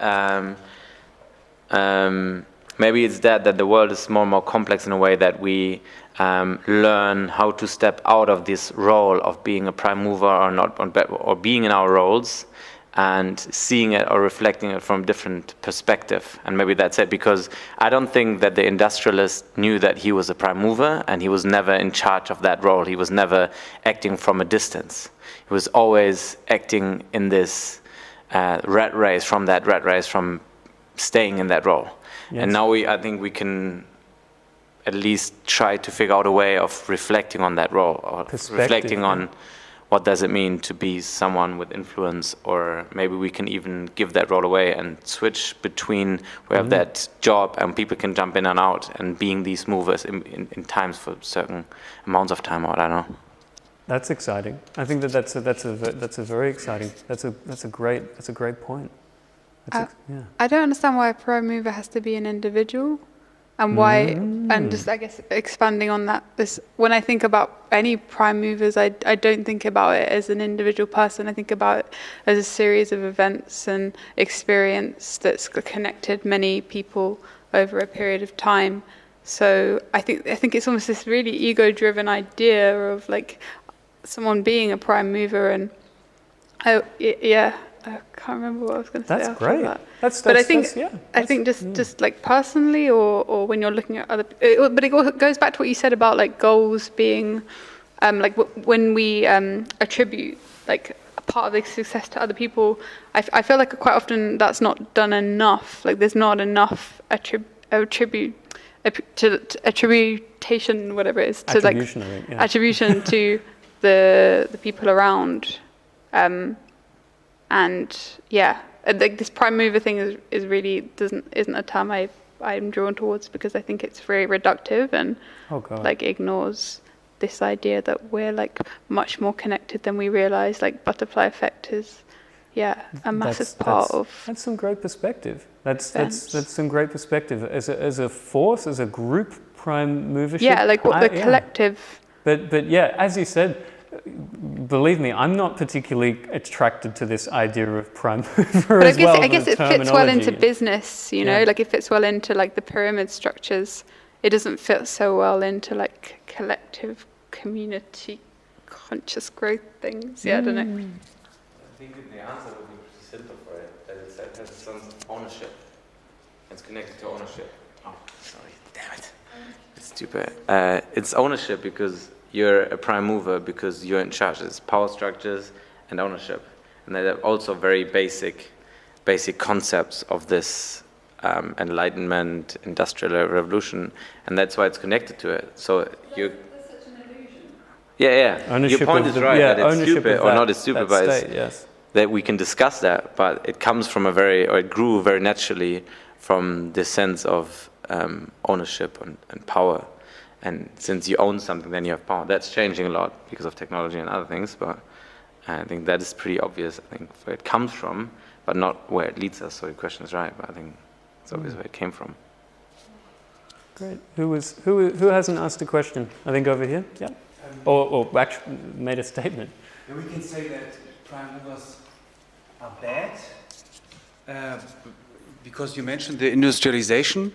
maybe it's that the world is more and more complex in a way that we learn how to step out of this role of being a prime mover or not, or being in our roles, and seeing it or reflecting it from a different perspective. And maybe that's it, because I don't think that the industrialist knew that he was a prime mover, and he was never in charge of that role. He was never acting from a distance. He was always acting in this rat race, from staying in that role. Yes. And now I think we can at least try to figure out a way of reflecting on that role, or reflecting on what does it mean to be someone with influence, or maybe we can even give that role away and switch between, we have that job and people can jump in and out, and being these movers in times for certain amounts of time, or I don't know. That's exciting. I think that's a very exciting. That's a great point. I don't understand why a prime mover has to be an individual, and why. And just, I guess, expanding on that, when I think about any prime movers, I don't think about it as an individual person. I think about it as a series of events and experience that's connected many people over a period of time. So I think it's almost this really ego-driven idea of like someone being a prime mover, and I can't remember what I was going to say. That's great. But I think just like personally, or when you're looking at other, but it goes back to what you said about like goals being, like when we attribute like a part of the success to other people. I feel like quite often that's not done enough. Like there's not enough attribution, whatever it is, to like attribution to the people around. And like this prime mover thing is really isn't a term I'm drawn towards, because I think it's very reductive and like ignores this idea that we're like much more connected than we realize. Like butterfly effect is a massive part of. That's some great perspective. That's some great perspective as a force, as a group, prime movership. Yeah, like what the collective. But yeah, as you said. Believe me, I'm not particularly attracted to this idea of prime mover but I guess it fits well into business, you know, like it fits well into like the pyramid structures. It doesn't fit so well into like collective community conscious growth things. Yeah, I don't know. I think the answer would be pretty simple for it, that it has some ownership. It's connected to ownership. Oh, sorry, damn it. It's stupid. It's ownership because you're a prime mover, because you're in charge. It's power structures and ownership. And they're also very basic concepts of this enlightenment, industrial revolution. And that's why it's connected to it. So that's such an illusion. Yeah. Ownership, your point is right, that it's stupid, or not as stupid, but that we can discuss that. But it comes from it grew very naturally from the sense of ownership and power. And since you own something, then you have power. That's changing a lot because of technology and other things, but I think that is pretty obvious, I think, where it comes from, but not where it leads us. So your question is right, but I think it's obvious where it came from. Great. Who hasn't asked a question? I think over here. Yeah. Or actually made a statement. And we can say that prime movers are bad because you mentioned the industrialization.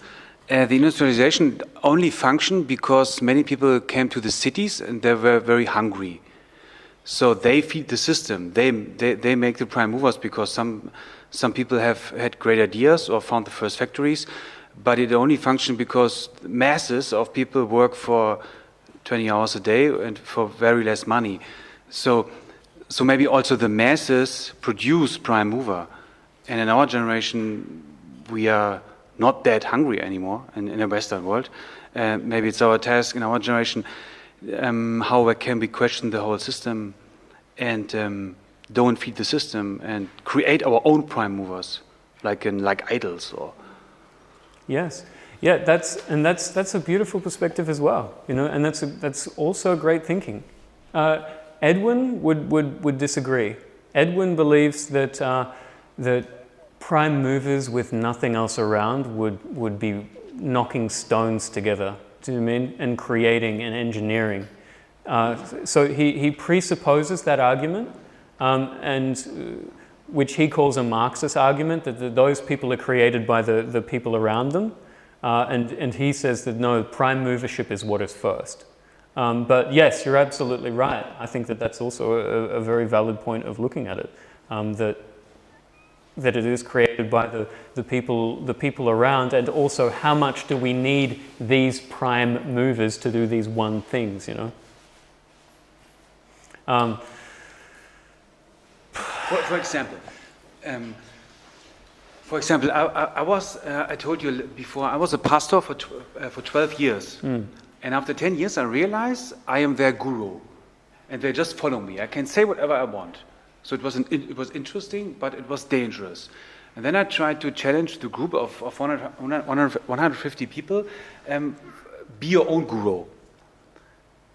The industrialization only functioned because many people came to the cities and they were very hungry. So they feed the system. They make the prime movers because some people have had great ideas or found the first factories, but it only functioned because masses of people work for 20 hours a day and for very less money. So maybe also the masses produce prime mover. And in our generation, we are not that hungry anymore in the Western world. Maybe it's our task in our generation how can we question the whole system and don't feed the system and create our own prime movers, like idols or. Yes, yeah, that's a beautiful perspective as well, and that's also great thinking. Edwin would disagree. Edwin believes that that prime movers with nothing else around would be knocking stones together, do you mean, and creating and engineering. So he presupposes that argument, and which he calls a Marxist argument, that those people are created by the people around them, and he says that no, prime movership is what is first. But yes, you're absolutely right. I think that's also a very valid point of looking at it, that it is created by the people around, and also how much do we need these prime movers to do these one things, For example, I told you before, I was a pastor for 12 years. And after 10 years, I realized I am their guru. And they just follow me. I can say whatever I want. So it was interesting, but it was dangerous. And then I tried to challenge the group of 150 people, be your own guru.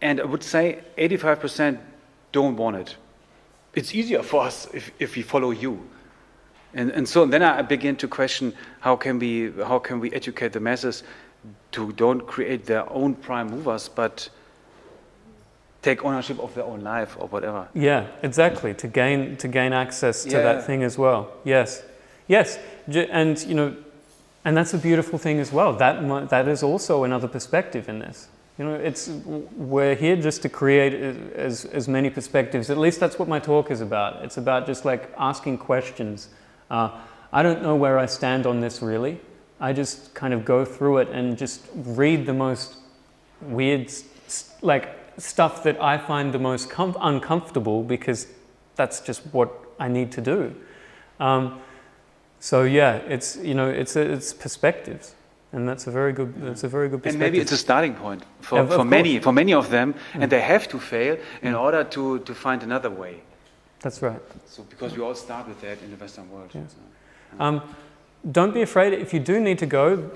And I would say 85% don't want it. It's easier for us if we follow you. And so then I began to question how can we educate the masses to don't create their own prime movers, but take ownership of their own life or whatever. Yeah, exactly. To gain access to that thing as well. Yes, and and that's a beautiful thing as well. That is also another perspective in this. We're here just to create as many perspectives. At least that's what my talk is about. It's about just like asking questions. I don't know where I stand on this really. I just kind of go through it and just read the most weird, stuff that I find the most uncomfortable, because that's just what I need to do. So yeah, it's perspectives. And that's a very good perspective. And maybe it's a starting point for many of them, and they have to fail in order to find another way. That's right. So because we all start with that in the Western world. Yes. Don't be afraid. If you do need to go,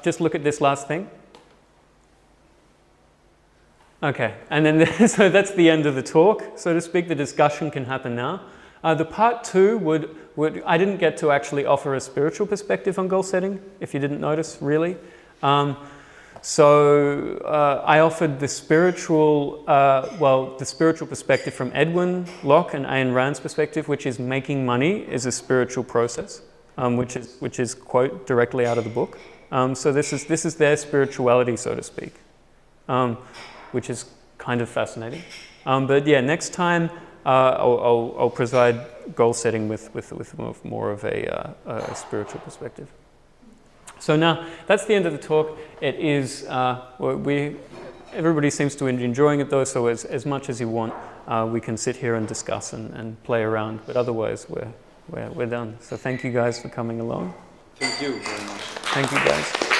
just look at this last thing. Okay, and then so that's the end of the talk, so to speak. The discussion can happen now. The part two would I didn't get to actually offer a spiritual perspective on goal setting, if you didn't notice, really. So I offered the spiritual perspective from Edwin Locke and Ayn Rand's perspective, which is making money is a spiritual process, which is quote directly out of the book. So this is their spirituality, so to speak, which is kind of fascinating. But yeah, next time I'll preside goal setting with more of a spiritual perspective. So now that's the end of the talk. It is everybody seems to be enjoying it though. So as much as you want, we can sit here and discuss and play around. But otherwise, we're done. So thank you guys for coming along. Thank you very much. Thank you guys.